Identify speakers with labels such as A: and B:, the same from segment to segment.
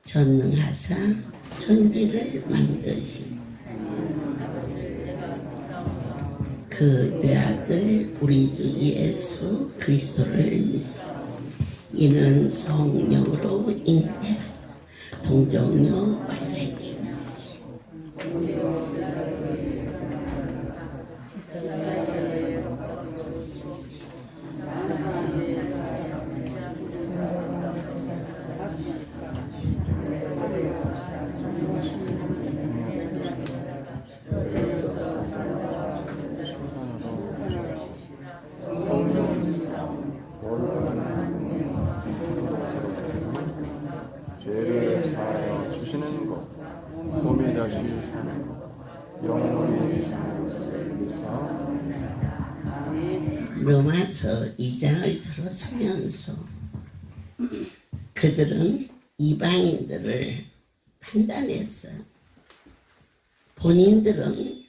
A: 전능하사 천지를 만드신 그 외아들 우리 주 예수 그리스도를 믿습니다. 이는 성령으로 잉태하사 동정녀 마리아에게
B: 죄를 사하여 주시는 것, 몸이 다시 사는 것, 영원히 사는
A: 로마서 2장을 들어서면서 그들은 이방인들을 판단해서 본인들은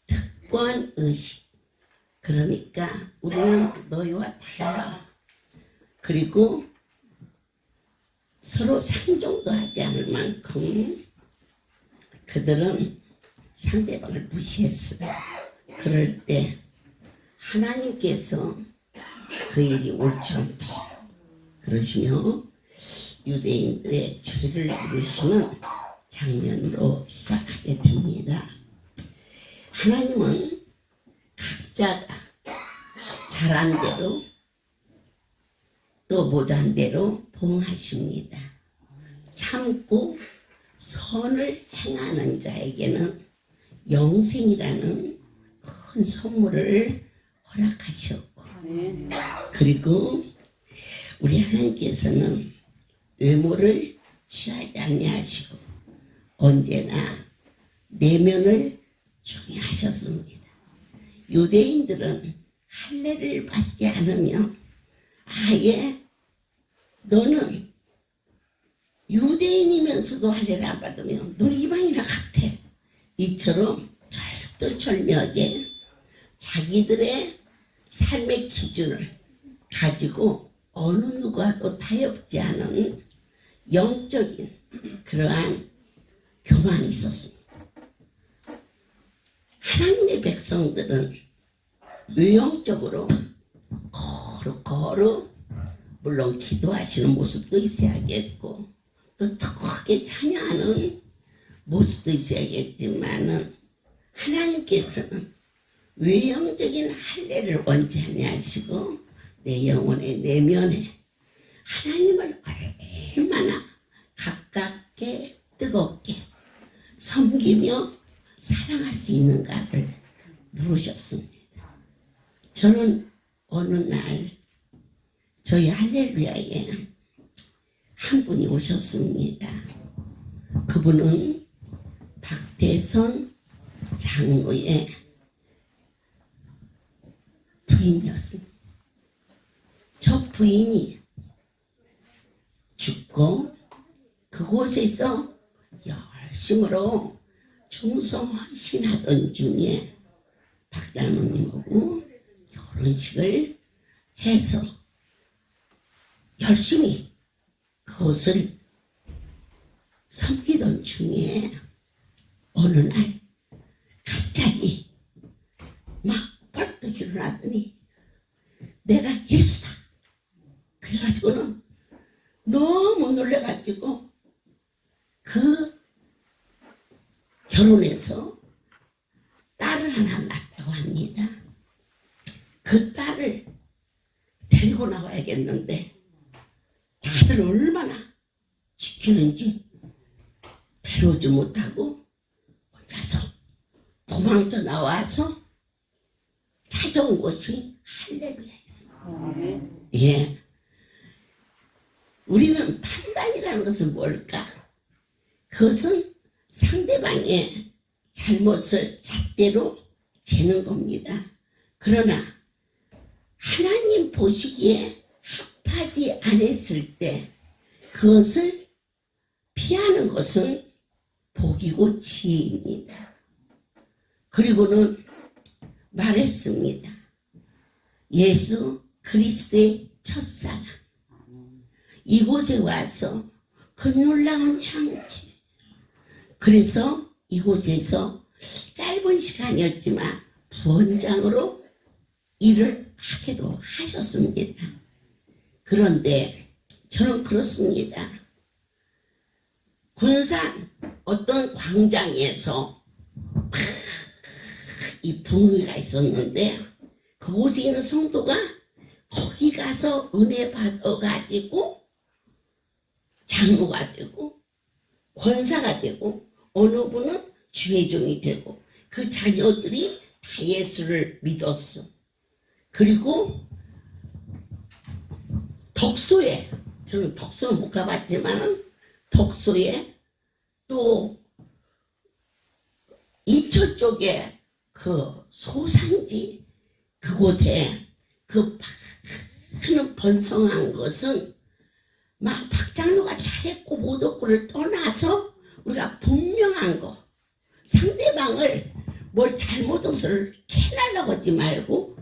A: 특권 의식, 그러니까 우리는 너희와 달라, 그리고 서로 상종도 하지 않을 만큼 그들은 상대방을 무시했어요. 그럴 때 하나님께서 그 일이 옳지 않다 그러시며 유대인들의 죄를 물으시는 장면으로 시작하게 됩니다. 하나님은 각자가 잘한 대로 또 못한 대로 봉하십니다. 참고 선을 행하는 자에게는 영생이라는 큰 선물을 허락하셨고, 그리고 우리 하나님께서는 외모를 취하지 아니하시고 언제나 내면을 중요하셨습니다. 유대인들은 할례를 받지 않으면 아예 너는 유대인이면서도 할례를 안 받으면 넌 이방이나 같아, 이처럼 절도절명하게 자기들의 삶의 기준을 가지고 어느 누구와도 타협지 않은 영적인 그러한 교만이 있었습니다. 하나님의 백성들은 외형적으로 거룩거룩 물론 기도하시는 모습도 있어야겠고 또 크게 찬양하는 모습도 있어야겠지만은 하나님께서는 외형적인 할례를 원치 아니하시고 내 영혼의 내면에 하나님을 얼마나 가깝게 뜨겁게 섬기며 사랑할 수 있는가를 물으셨습니다. 저는 어느 날 저희 할렐루야에 한 분이 오셨습니다. 그분은 박대선 장로의 부인이었습니다. 저 부인이 죽고 그곳에서 열심으로 충성헌신하던 중에 박장로님하고 결혼식을 해서 열심히 그것을 섬기던 중에 어느 날 갑자기 막 벌떡 일어나더니 내가 예수다 그래가지고는 너무 놀래가지고 그 결혼해서 딸을 하나 낳았다고 합니다. 그 딸을 데리고 나와야겠는데 다들 얼마나 지키는지 데려오지 못하고 혼자서 도망쳐 나와서 찾아온 것이 할렐루야였습니다. 예, 우리는 판단이라는 것은 뭘까? 그것은 상대방의 잘못을 잣대로 재는 겁니다. 그러나 하나님 보시기에 합하지 않았을 때 그것을 피하는 것은 복이고 지혜입니다. 그리고는 말했습니다. 예수 그리스도의 첫사랑, 이곳에 와서 그 놀라운 향기. 그래서 이곳에서 짧은 시간이었지만 부원장으로 일을 하기도 하셨습니다. 그런데 저는 그렇습니다. 군산 어떤 광장에서 이 붕괴가 있었는데 그곳에 있는 성도가 거기 가서 은혜 받아가지고 장로가 되고 권사가 되고 어느 분은 주회종이 되고 그 자녀들이 다 예수를 믿었어. 그리고 덕소에, 저는 덕소는 못 가봤지만 덕소에 또 이천 쪽에 그 소상지 그곳에 그 많은 번성한 것은 막 박장로가 잘했고 못했고를 떠나서 우리가 분명한 거, 상대방을 뭘 잘못한 것을 캐내려고 하지 말고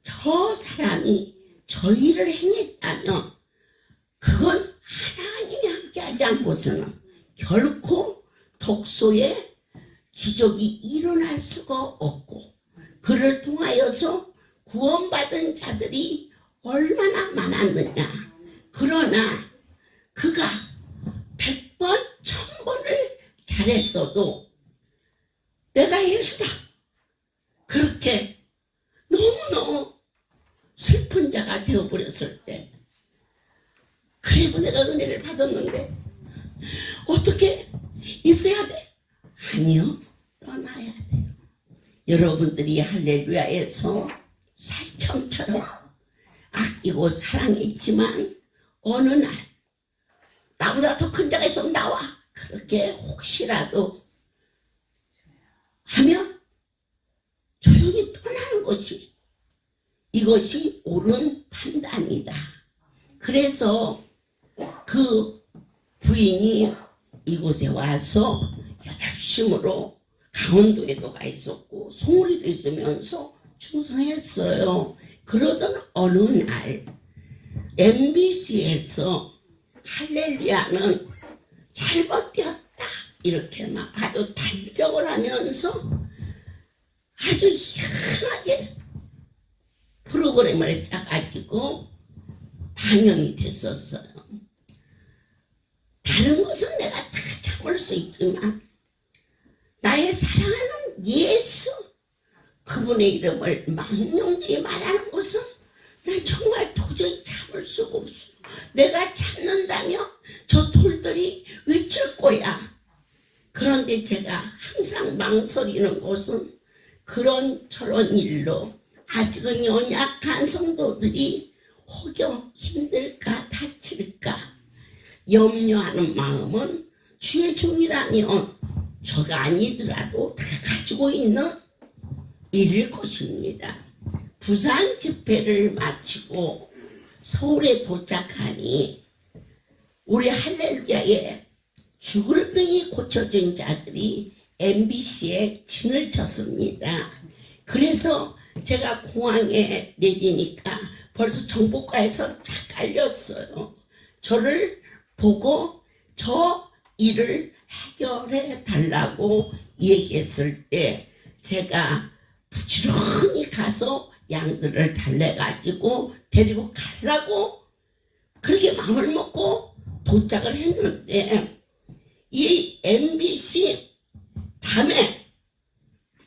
A: 저 사람이 저 일을 행했다면 그건 하나님이 함께하지 않고서는 결코 덕소에 기적이 일어날 수가 없고 그를 통하여서 구원받은 자들이 얼마나 많았느냐. 그러나 그가 100번, 1000번을 잘했어도 내가 예수다. 그렇게 너무너무 슬픈 자가 되어버렸을 때 그래도 내가 은혜를 받았는데 어떻게 있어야 돼? 아니요. 떠나야 돼요. 여러분들이 할렐루야에서 살청처럼 아끼고 사랑했지만 어느 날 나보다 더 큰 자가 있으면 나와. 그렇게 혹시라도 하면 조용히 떠나는 것이 이것이 옳은 판단이다. 그래서 그 부인이 이곳에 와서 열심으로 강원도에도 가 있었고 송리도 있으면서 충성했어요. 그러던 어느 날 MBC에서 할렐루야는 잘못되었다 이렇게 막 아주 단정을 하면서 아주 희한하게 프로그램을 짜가지고 방영이 됐었어요. 다른 것은 내가 다 참을 수 있지만 나의 사랑하는 예수 그분의 이름을 망령되이 말하는 것은 난 정말 도저히 참을 수가 없어. 내가 참는다면 저 돌들이 외칠 거야. 그런데 제가 항상 망설이는 것은 그런 저런 일로 아직은 연약한 성도들이 혹여 힘들까 다칠까 염려하는 마음은 주의 종이라면 저가 아니더라도 다 가지고 있는 일일 것입니다. 부산 집회를 마치고 서울에 도착하니 우리 할렐루야에 죽을 병이 고쳐진 자들이 MBC에 진을 쳤습니다. 그래서 제가 공항에 내리니까 벌써 정보과에서 다 깔렸어요. 저를 보고 저 일을 해결해 달라고 얘기했을 때 제가 부지런히 가서 양들을 달래가지고 데리고 가려고 그렇게 마음을 먹고 도착을 했는데 이 MBC 밤에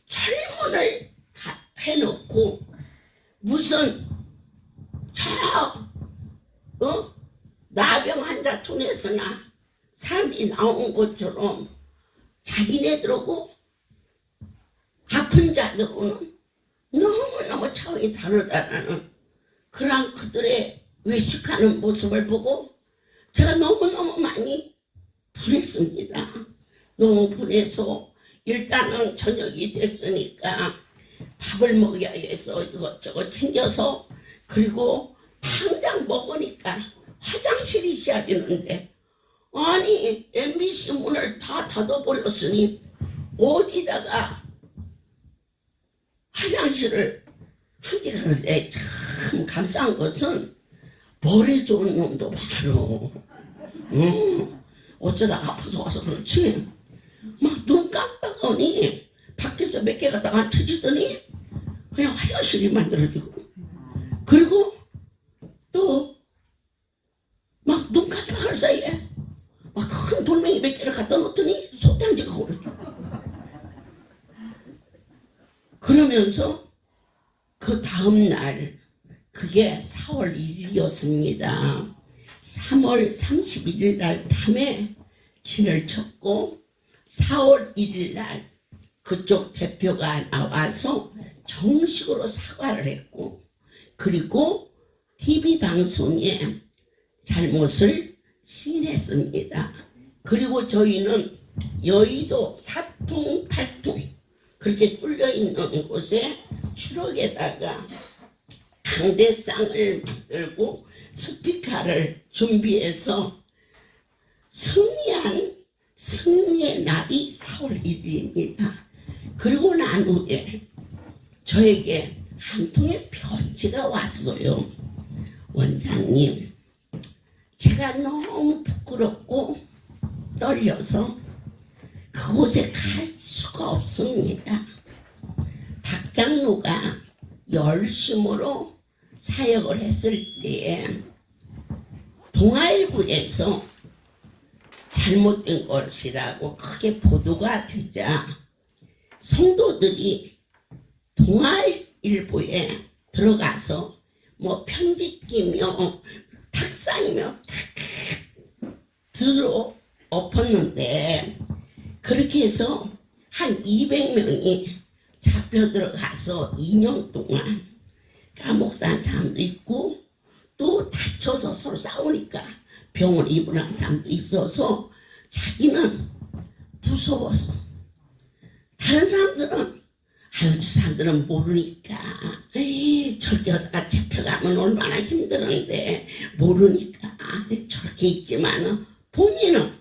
A: 철문을 해놓고 무슨 나병 환자 tun에서나 사람들이 나온 것처럼 자기네들하고 아픈 자들하고는 너무너무 차원이 다르다라는 그런 그들의 외식하는 모습을 보고 제가 너무너무 많이 분했습니다. 너무 분해서 일단은 저녁이 됐으니까 밥을 먹어야 해서 이것저것 챙겨서 그리고 당장 먹으니까 화장실이 있어야 되는데 아니 MBC 문을 다 닫아버렸으니 어디다가 화장실을 한개 가는데 참 감사한 것은 머리 좋은 놈도 많어. 어쩌다가 아파서 와서 그렇지. 막 눈 깜빡하니 밖에서 몇 개 갖다가 안 터지더니 그냥 화장실이 만들어지고, 그리고 또 막 눈 깜빡할 사이에 막 큰 돌멩이 몇 개를 갖다 놓더니 소탕지가 오르죠. 그러면서 그 다음 날, 그게 4월 1일이었습니다. 3월 31일 날 밤에 진을 쳤고 4월 1일 날 그쪽 대표가 나와서 정식으로 사과를 했고, 그리고 TV 방송에 잘못을 시인했습니다. 그리고 저희는 여의도 4통 8통 그렇게 뚫려 있는 곳에 추럭에다가 강대상을 만들고 스피커를 준비해서 승리의 날이 4월 1일입니다. 그리고 난 후에 저에게 한 통의 편지가 왔어요. 원장님, 제가 너무 부끄럽고 떨려서 그곳에 갈 수가 없습니다. 박 장로가 열심으로 사역을 했을 때에 동아일보에서 잘못된 것이라고 크게 보도가 되자 성도들이 동아일보에 들어가서 뭐 편집기며 탁상이며 들어 엎었는데, 그렇게 해서 한 200명이 잡혀 들어가서 2년 동안 감옥 산 사람도 있고, 또 다쳐서 서로 싸우니까 병원 입원한 사람도 있어서 자기는 무서워서, 다른 사람들은 아유 저 사람들은 모르니까, 저렇게 하다가 잡혀가면 얼마나 힘드는데 모르니까 저렇게 있지만 본인은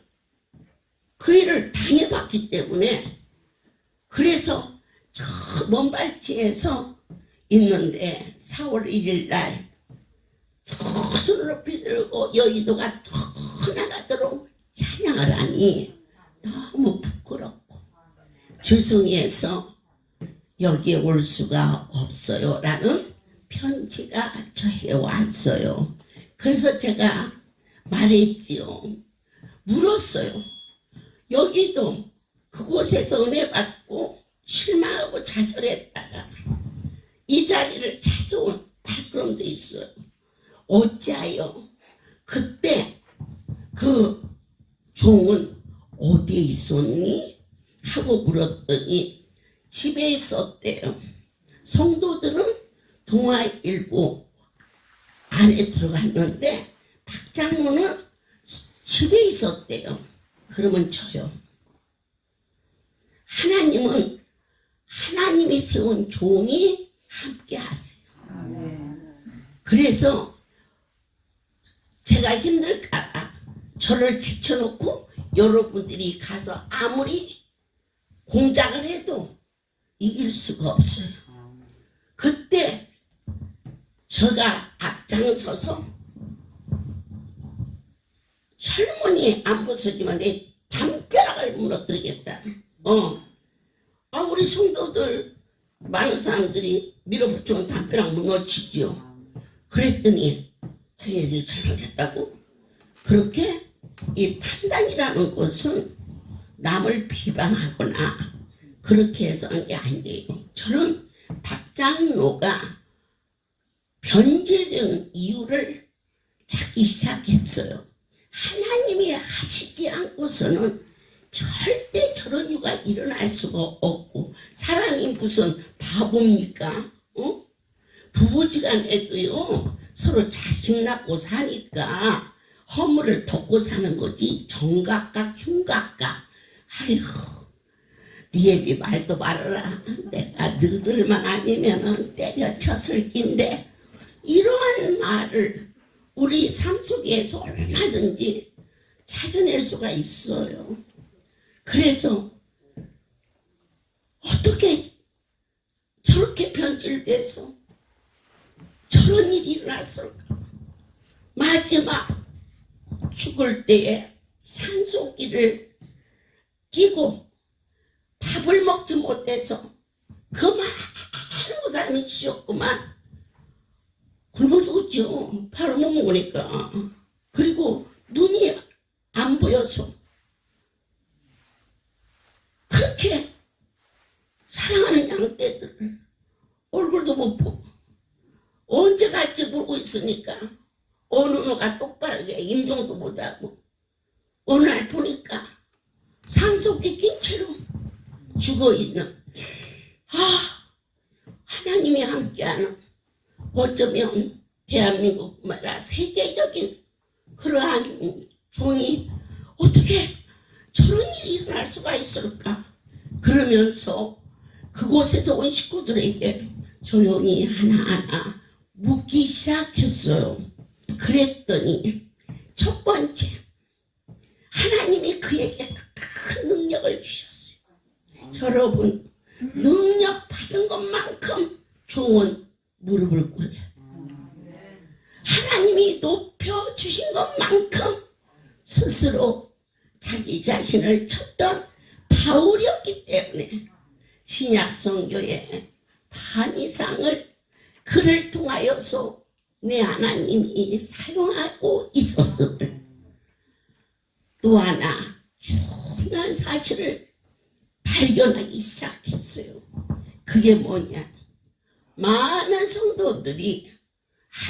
A: 그 일을 당해봤기 때문에, 그래서 저 먼 발치에서 있는데 4월 1일 날 손을 높이 들고 여의도가 더 나가도록 찬양을 하니 너무 부끄럽고 죄송해서 여기에 올 수가 없어요 라는 편지가 저에게 왔어요. 그래서 제가 말했지요. 물었어요. 여기도 그곳에서 은혜 받고 실망하고 좌절했다가 이 자리를 찾아온 발걸음도 있어요. 어찌하여 그때 그 종은 어디에 있었니? 하고 물었더니 집에 있었대요. 성도들은 동아일보 안에 들어갔는데 박장로는 집에 있었대요. 그러면 저요. 하나님은 하나님이 세운 종이 함께 하세요. 그래서 제가 힘들까 저를 제쳐놓고 여러분들이 가서 아무리 공작을 해도 이길 수가 없어요. 그때 제가 앞장서서 철문이 안 부서지면 내 담벼락을 무너뜨리겠다. 우리 성도들 많은 사람들이 밀어붙이면 담벼락 무너지죠. 그랬더니 자기들이 잘못했다고. 그렇게 이 판단이라는 것은 남을 비방하거나 그렇게 해서 하는 게 아니에요. 저는 박장로가 변질되는 이유를 찾기 시작했어요. 하나님이 하시지 않고서는 절대 저런 일가 일어날 수가 없고, 사람이 무슨 바보입니까? 부부지간에도요 서로 자식 낳고 사니까 허물을 덮고 사는 거지 정각과 흉각과. 아이고 네 애비 말도 말아라. 내가 너들만 아니면은 때려쳤을 낀데, 이러한 말을 우리 삶 속에서 얼마든지 찾아낼 수가 있어요. 그래서 어떻게 저렇게 변질돼서 저런 일이 일어났을까. 마지막 죽을 때에 산소기를 끼고 밥을 먹지 못해서 그 많은 사람이 주셨구만. 굶어 죽었죠. 밥을 못 먹으니까. 그리고 눈이 안 보여서 그렇게 사랑하는 양떼들을 얼굴도 못 보고 언제 갈지 모르고 있으니까 어느 누가 똑바르게 임종도 못하고 어느 날 보니까 산속에 낀 채로 죽어있는 하나님이 함께하는 어쩌면 대한민국뿐만 아니라 세계적인 그러한 종이 어떻게 저런 일이 일어날 수가 있을까 그러면서 그곳에서 온 식구들에게 조용히 하나하나 묻기 시작했어요. 그랬더니 첫 번째 하나님이 그에게 큰 능력을 주셨어요. 여러분 능력 받은 것만큼 좋은 무릎을 꿇어요. 하나님이 높여주신 것만큼 스스로 자기 자신을 쳤던 바울이었기 때문에 신약 성교의 반 이상을 그를 통하여서 내 하나님이 사용하고 있었음을 또 하나 중요한 사실을 발견하기 시작했어요. 그게 뭐냐? 많은 성도들이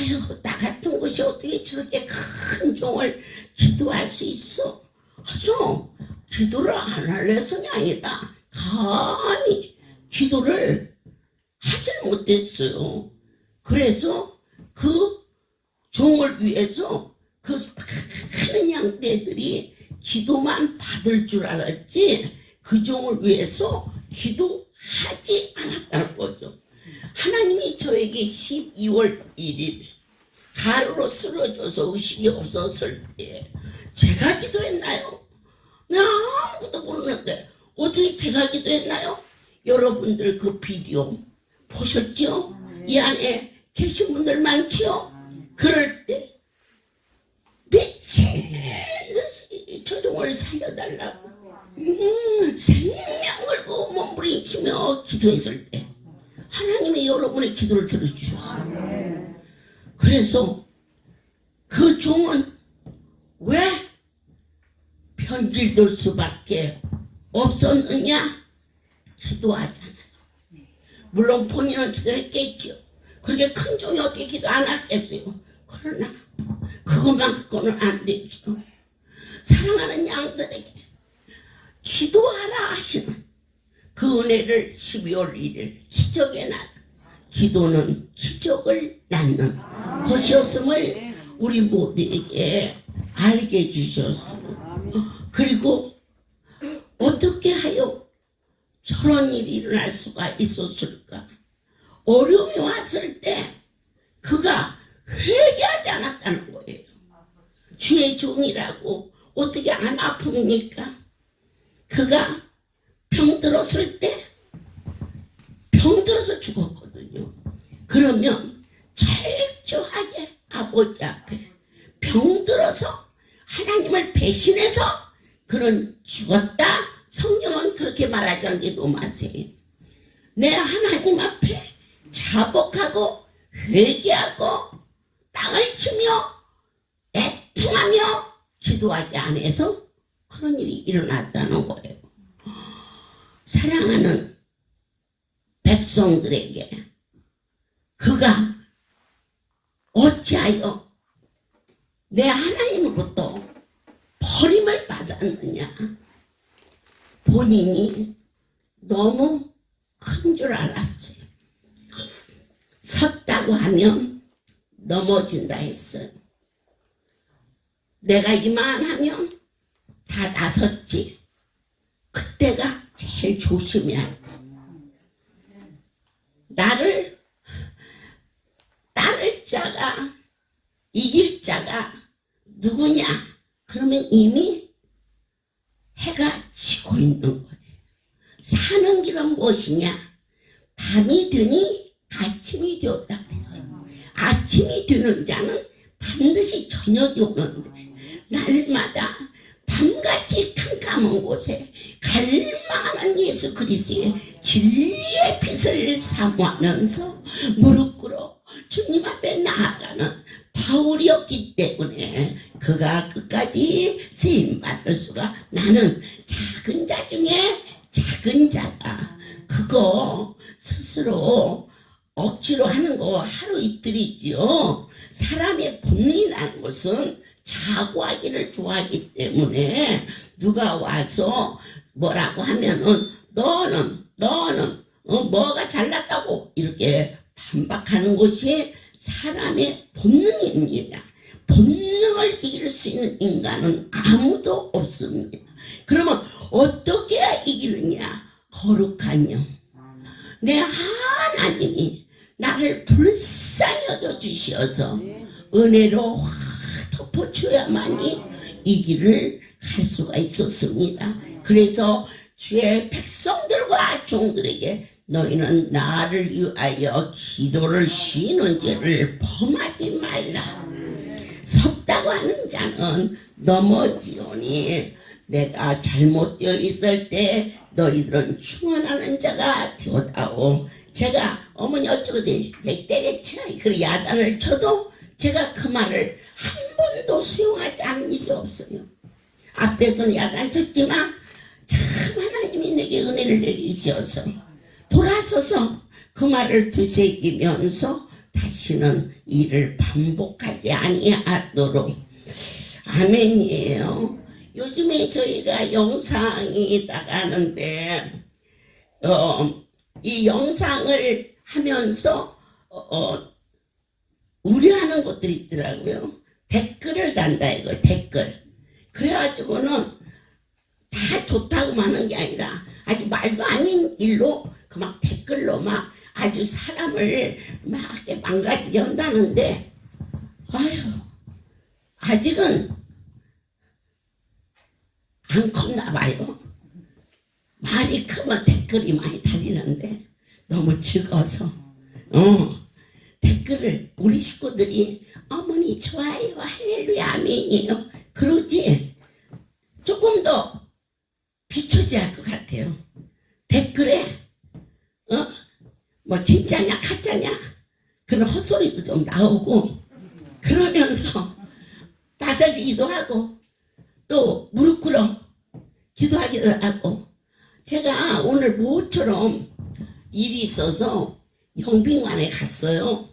A: 아유 나 같은 곳이 어떻게 저렇게 큰 종을 기도할 수 있어? 아주 기도를 안 할래서가 아니라 감히 기도를 하질 못했어요. 그래서 그 종을 위해서 그 많은 양떼들이 기도만 받을 줄 알았지 그 종을 위해서 기도하지 않았다는 거죠. 하나님이 저에게 12월 1일 가루로 쓰러져서 의식이 없었을 때 제가 기도했나요? 나 아무것도 모르는데 어떻게 제가 기도했나요? 여러분들 그 비디오 보셨죠? 이 안에 계신 분들 많죠? 그럴 때 미친 듯이 저 종을 살려달라고 생명을 몸부림치며 기도했을 때 하나님이 여러분의 기도를 들어주셨어요. 그래서 그 종은 왜 변질될 수밖에 없었느냐? 기도하지 않았어요. 물론 본인은 기도했겠죠. 그렇게 큰 종이 어떻게 기도 안 했겠어요. 그러나 그것만 갖고는 안 되죠. 사랑하는 양들에게 기도하라 하시는 그 은혜를 12월 1일 기적의 날 기도는 기적을 낳는 것이었음을 우리 모두에게 알게 해주셨어요. 그리고 어떻게 하여 저런 일이 일어날 수가 있었을까? 어려움이 왔을 때 그가 회개하지 않았다는 거예요. 주의 종이라고 어떻게 안 아픕니까? 그가 병들었을 때 병들어서 죽었거든요. 그러면 철저하게 아버지 앞에 병들어서 하나님을 배신해서 그런 죽었다. 성경은 그렇게 말하지 않기도 마세요. 내 하나님 앞에 자복하고 회개하고 땅을 치며 애통하며 기도하지 않아서 그런 일이 일어났다는 거예요. 사랑하는 백성들에게 그가 어찌하여 내 하나님으로부터 버림을 받았느냐? 본인이 너무 큰 줄 알았어요. 섰다고 하면 넘어진다 했어요. 내가 이만하면 다 나섰지. 그때가 제일 조심해야 돼. 나를 따를 자가 이길 자가 누구냐? 그러면 이미 해가 지고 있는 거예요. 사는 길은 무엇이냐? 밤이 되니 아침이 되었다 그랬어요. 아침이 되는 자는 반드시 저녁이 오는데 날마다 밤같이 캄캄한 곳에 갈망하는 예수 그리스도의 진리의 빛을 사모하면서 무릎 꿇어 주님 앞에 나아가는 바울이었기 때문에 그가 끝까지 쓰임받을 수가, 나는 작은 자 중에 작은 자다. 그거 스스로 억지로 하는 거 하루 이틀이지요. 사람의 본능이라는 것은 자고하기를 좋아하기 때문에 누가 와서 뭐라고 하면은 너는 뭐가 잘났다고 이렇게 반박하는 것이 사람의 본능입니다. 본능을 이길 수 있는 인간은 아무도 없습니다. 그러면 어떻게 이기느냐? 거룩한 영. 내 하나님이 나를 불쌍히 여겨주셔서 은혜로 확 덮어줘야만이 이 길을 갈 수가 있었습니다. 그래서 주의 백성들과 종들에게 너희는 나를 위하여 기도를 쉬는 죄를 범하지 말라. 섰다고 하는 자는 넘어지오니 내가 잘못되어 있을 때 너희들은 충원하는 자가 되었다오. 제가 어머니 어쩌고서 때려쳐 그 야단을 쳐도 제가 그 말을 한 번도 수용하지 않은 일이 없어요. 앞에서는 야단 쳤지만 참 하나님이 내게 은혜를 내리셔서 돌아서서 그 말을 되새기면서 다시는 이를 반복하지 아니하도록. 아멘이에요. 요즘에 저희가 영상이 나가는데 이 영상을 하면서 우려하는 것들이 있더라고요. 댓글을 단다 이거 댓글. 그래가지고는 다 좋다고 하는 게 아니라 아주 말도 아닌 일로 그 막 댓글로 막 아주 사람을 막 망가지게 한다는데, 아휴, 아직은 안 컸나 봐요. 말이 크면 댓글이 많이 달리는데 너무 즐거워서 댓글을 우리 식구들이 어머니 좋아요 할렐루야 아멘이에요 그러지 조금 더 비춰줘야 할 것 같아요. 댓글에 뭐 진짜냐 가짜냐 그런 헛소리도 좀 나오고 그러면서 낮아지기도 하고 또 무릎 꿇어 기도하기도 하고. 제가 오늘 모처럼 일이 있어서 영빈관에 갔어요.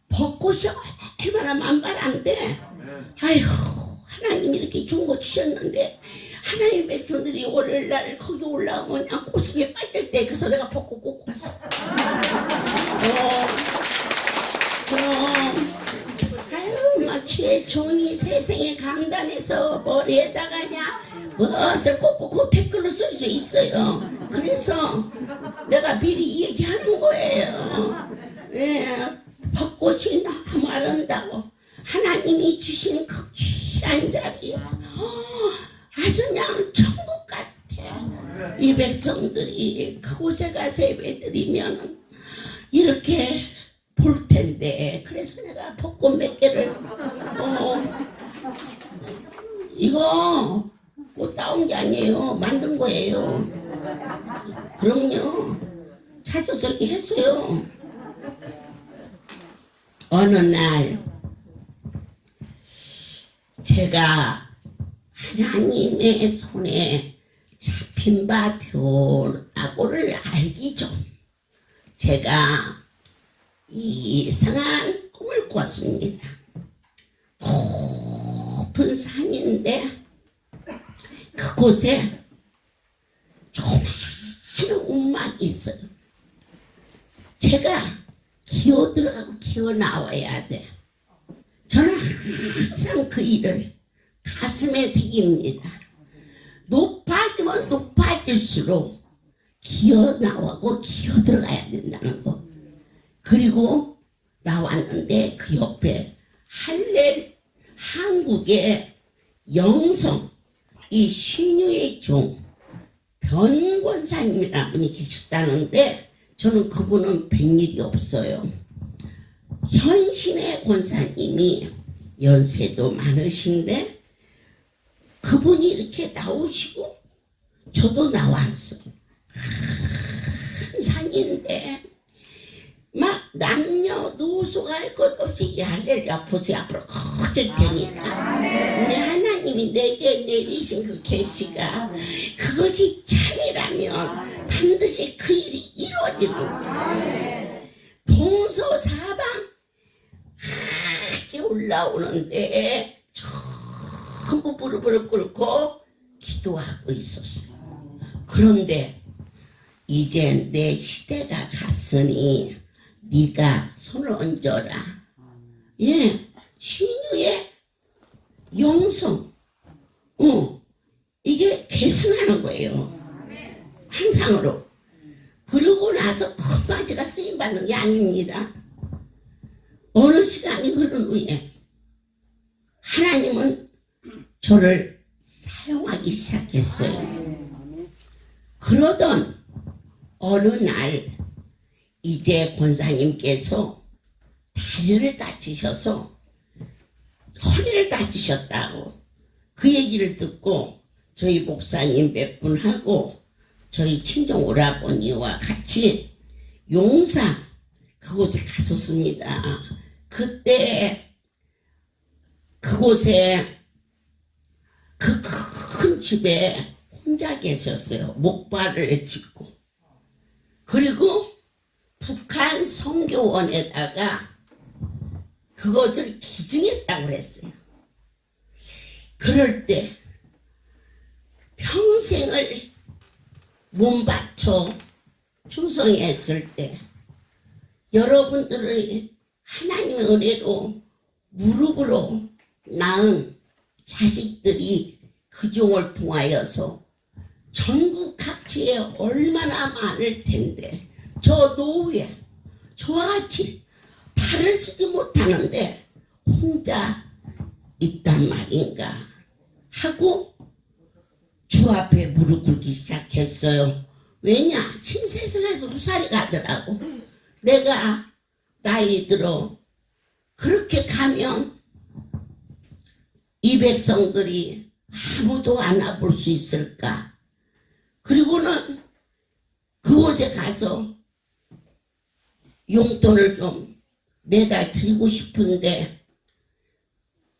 A: 벚꽃이 얼마나 만발한데 아이고 하나님이 이렇게 좋은 거 주셨는데 하나님 백성들이 월요일날 거기 올라오면 그냥 꽃속에 빠질 때 그래서 내가 벚꽃 꽂고 왔어. 그럼 아유 마치 종이 세상의 강단에서 머리에다가냐 무엇을 꽂고 그 댓글로 쓸 수 있어요. 그래서 내가 미리 이 얘기하는 거예요. 예, 벚꽃이 너무 아름다워. 하나님이 주신 그 귀한 자리요. 아주 그냥 천국 같아. 이 백성들이 그곳에 가서 예배드리면 이렇게 볼 텐데. 그래서 내가 벚꽃 몇 개를 이거 꽃 따온 게 아니에요. 만든 거예요. 그럼요. 찾아서 이렇게 했어요. 어느 날 제가 하나님의 손에 잡힌 바 되었다고를 알기 전 제가 이상한 꿈을 꿨습니다. 높은 산인데 그곳에 조그마한 움막이 있어요. 제가 기어 들어가고 기어 나와야 돼. 저는 항상 그 일을 가슴에 새깁니다. 높아지면 높아질수록 기어 나오고 기어 들어가야 된다는 거. 그리고 나왔는데 그 옆에 한국의 영성 이 신유의 종 변권사님이라는 분이 계셨다는데 저는 그분은 뵌 일이 없어요. 현신의 권사님이 연세도 많으신데 그 그분이 이렇게 나오시고 저도 나왔어요. 큰 산인데 막 남녀노소가 할 것 없이 할렐루야 보세요. 앞으로 커질 테니까 우리 하나님이 내게 내리신 그 계시가 그것이 참이라면 반드시 그 일이 이루어지는 거예요. 동서사방 하게 올라오는데 전부 무릎을 꿇고 기도하고 있었어요. 그런데 이제 내 시대가 갔으니 네가 손을 얹어라. 예, 신유의 영성. 이게 계승하는 거예요. 환상으로. 그러고 나서 그만 제가 쓰임받는 게 아닙니다. 어느 시간이 흐른 후에 하나님은 저를 사용하기 시작했어요. 그러던 어느 날 이제 권사님께서 다리를 다치셔서 허리를 다치셨다고 그 얘기를 듣고 저희 목사님 몇 분하고 저희 친정 오라버니와 같이 용산 그곳에 갔었습니다. 그때 그곳에 그 큰 집에 혼자 계셨어요. 목발을 짚고. 그리고 북한 선교원에다가 그것을 기증했다고 그랬어요. 그럴 때 평생을 몸바쳐 충성했을 때 여러분들을 하나님의 은혜로 무릎으로 낳은 자식들이 그 종을 통하여서 전국 각지에 얼마나 많을 텐데 저 노후에 저와 같이 발을 쓰지 못하는데 혼자 있단 말인가 하고 주 앞에 무릎 꿇기 시작했어요. 왜냐? 신세상에서 후살이 가더라고. 내가 나이 들어 그렇게 가면 이 백성들이 아무도 안아볼 수 있을까? 그리고는 그곳에 가서 용돈을 좀 매달 드리고 싶은데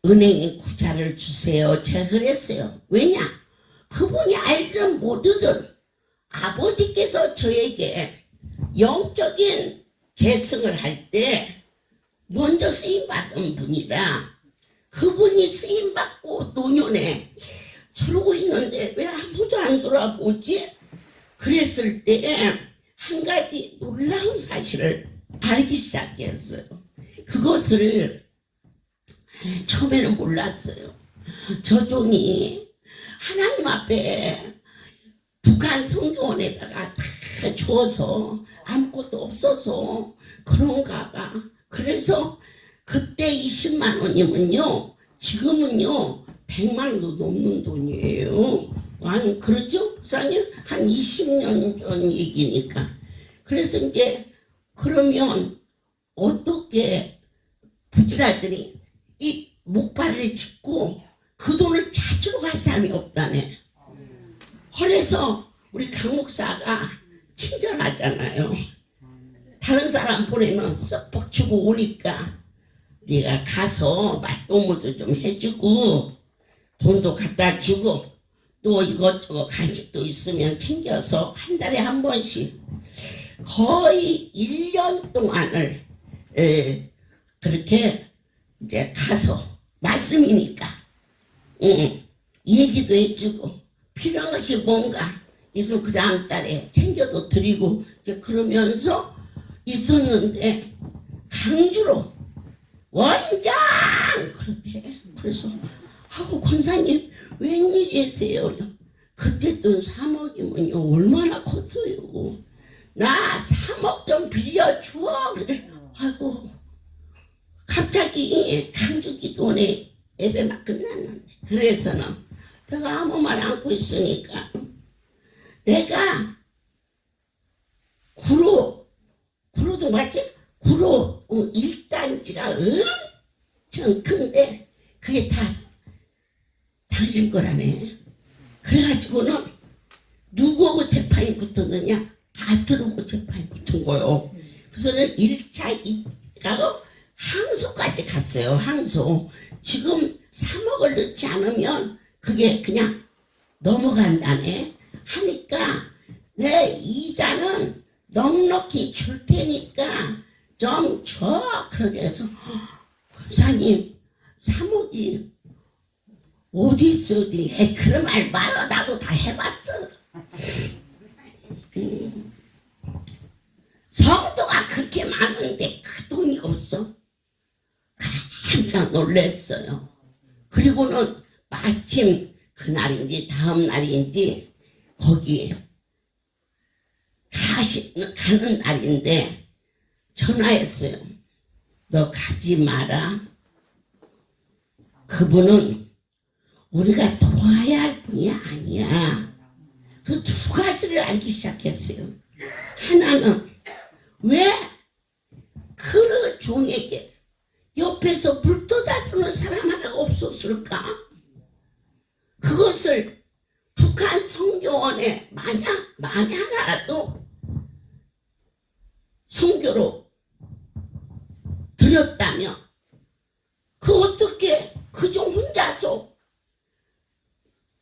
A: 은행에 구자를 주세요. 제가 그랬어요. 왜냐? 그분이 알든 모르든 아버지께서 저에게 영적인 계승을 할 때 먼저 쓰임받은 분이라 그분이 쓰임받고 노년에 저러고 있는데 왜 아무도 안 돌아보지? 그랬을 때 한 가지 놀라운 사실을 알기 시작했어요. 그것을 처음에는 몰랐어요. 저 종이 하나님 앞에 북한 선교원에다가 다 줘서 아무것도 없어서 그런가 봐. 그래서 그때 20만 원이면요 지금은요 100만 원도 넘는 돈이에요. 한 그렇죠? 목사님? 한 20년 전 얘기니까. 그래서 이제 그러면 어떻게 부친아들이 이 목발을 짚고 그 돈을 찾으러 갈 사람이 없다네. 그래서 우리 강 목사가 친절하잖아요. 다른 사람 보내면 썩 주고 오니까 네가 가서 말동무도 좀 해주고 돈도 갖다 주고 또 이것저것 간식도 있으면 챙겨서 한 달에 한 번씩 거의 1년 동안을 그렇게 이제 가서 말씀이니까 얘기도 해주고 필요한 것이 뭔가 있으면 그 다음 달에 챙겨도 드리고 이제 그러면서 있었는데 강주로 원장 그렇대. 그래서 하고 권사님 웬일이세요? 그때 돈 3억이면요 얼마나 컸어요. 나 3억 좀 빌려줘. 그래. 아이고 갑자기 강주 기도원에 예배 막 끝났는데 그래서는 내가 아무 말 안고 있으니까 내가 구로도 맞지? 구로 1단지가 엄청 큰데 그게 다 당신 거라네. 그래가지고는 누구하고 재판이 붙었느냐? 아들하고 재판이 붙은 거요. 그래서는 1차, 2차로 항소까지 갔어요. 항소. 지금 3억을 넣지 않으면 그게 그냥 넘어간다네. 하니까 내 이자는 넉넉히 줄 테니까 좀 줘. 그러게 해서 권사님 3억이 어디 있어 어디. 그런 말 말아. 나도 다 해봤어. 성도가 그렇게 많은데 그 돈이 없어. 깜짝 놀랐어요. 그리고는 마침 그날인지 다음 날인지 거기 가는 날인데 전화했어요. 너 가지 마라. 그분은 우리가 도와야 할 분이 아니야. 그 두 가지를 알기 시작했어요. 하나는 왜 그 종에게 옆에서 불떠다주는 사람 하나가 없었을까? 그것을 북한 선교원에 만약 하나라도 선교로 드렸다면 그 어떻게 그종 혼자서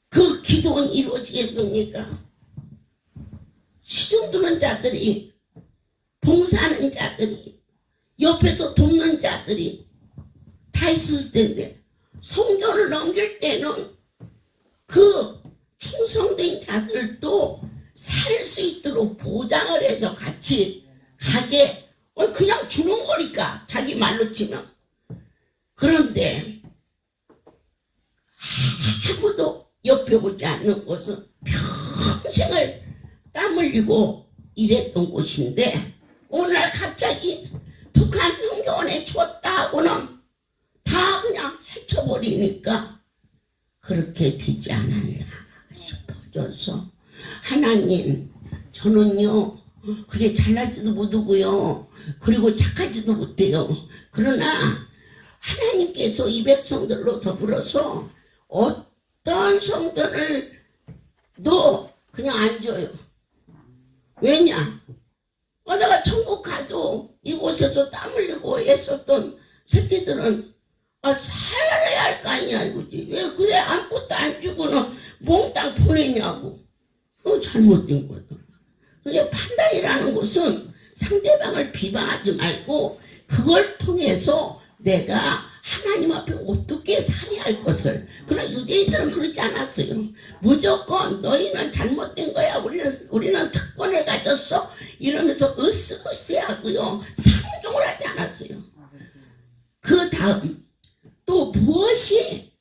A: 그 기도는 이루어지겠습니까? 시중 드는 자들이, 봉사하는 자들이, 옆에서 돕는 자들이 다 있을 텐데 선교를 넘길 때는 그 충성된 자들도 살 수 있도록 보장을 해서 같이 가게 그냥 주는 거니까 자기 말로 치면. 그런데 아무도 옆에 보지 않는 곳은 평생을 땀 흘리고 일했던 곳인데 오늘 갑자기 북한 선교원에 줬다 하고는 다 그냥 헤쳐버리니까 그렇게 되지 않았나 싶어져서 하나님 저는요 그게 잘나지도 못하고요 그리고 착하지도 못해요. 그러나 하나님께서 이 백성들로 더불어서 어떤 성도를 너 그냥 안 줘요. 왜냐? 내가 천국 가도 이곳에서 땀 흘리고 애썼던 새끼들은 살아야 할 거 아니야 이거지. 왜 그게 아무것도 안 주고는 몽땅 보내냐고. 잘못된 거다. 그게 판단이라는 것은 상대방을 비방하지 말고 그걸 통해서 내가 하나님 앞에 어떻게 살아야 할 것을. 그러나 유대인들은 그러지 않았어요. 무조건 너희는 잘못된 거야. 우리는 특권을 가졌어. 이러면서 으스으스하고요. 상종을 하지 않았어요. 그 다음 또 무엇이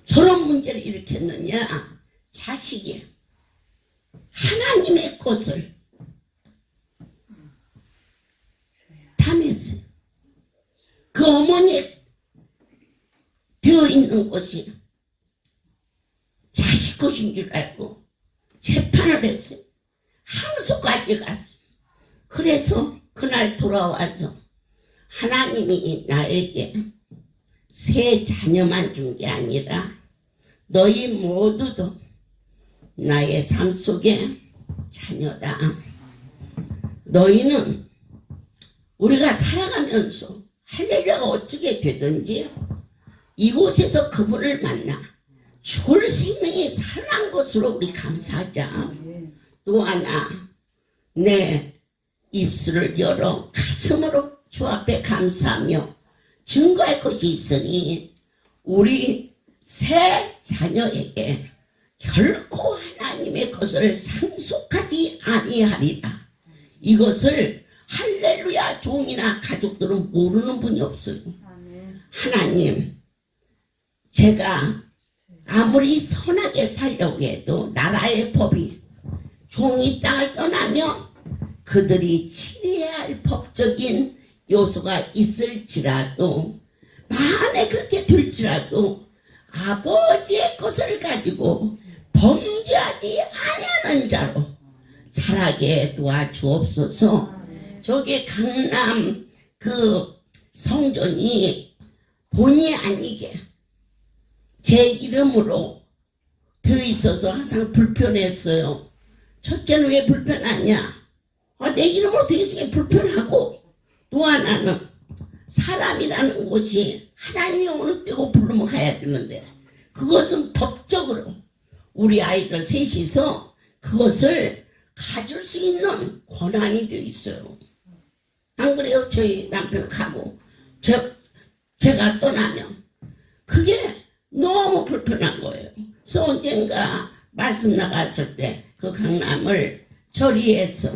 A: 저런 문제를 일으켰느냐. 자식이 하나님의 것을 탐했어요. 그 어머니에 되어 있는 것이 자식 것인 줄 알고 재판을 했어요. 항소까지 갔어요. 그래서 그날 돌아와서 하나님이 나에게 세 자녀만 준 게 아니라 너희 모두도 나의 삶 속에 자녀다. 너희는 우리가 살아가면서 할렐루야가 어떻게 되든지 이곳에서 그분을 만나 죽을 생명이 살아난 것으로 우리 감사하자. 또 하나 내 입술을 열어 가슴으로 주 앞에 감사하며 증거할 것이 있으니 우리 세 자녀에게 결코 하나님의 것을 상속하지 아니하리라. 이것을 할렐루야 종이나 가족들은 모르는 분이 없어요. 하나님, 제가 아무리 선하게 살려고 해도 나라의 법이 종이 땅을 떠나면 그들이 치해야 할 법적인 요소가 있을지라도 만에 그렇게 될지라도 아버지의 것을 가지고 범죄하지 아니하는 자로 살아게 도와주옵소서. 저기 강남 그 성전이 본의 아니게 제 이름으로 되어 있어서 항상 불편했어요. 첫째는 왜 불편하냐? 내 이름으로 되어 있으니 불편하고, 또 하나는 사람이라는 것이 하나님이 어느 때고 부르면 가야 되는데, 그것은 법적으로 우리 아이들 셋이서 그것을 가질 수 있는 권한이 되어 있어요. 안 그래요? 저희 남편 가고 제가 떠나면 그게 너무 불편한 거예요. 그래서 언젠가 말씀 나갔을 때 그 강남을 처리해서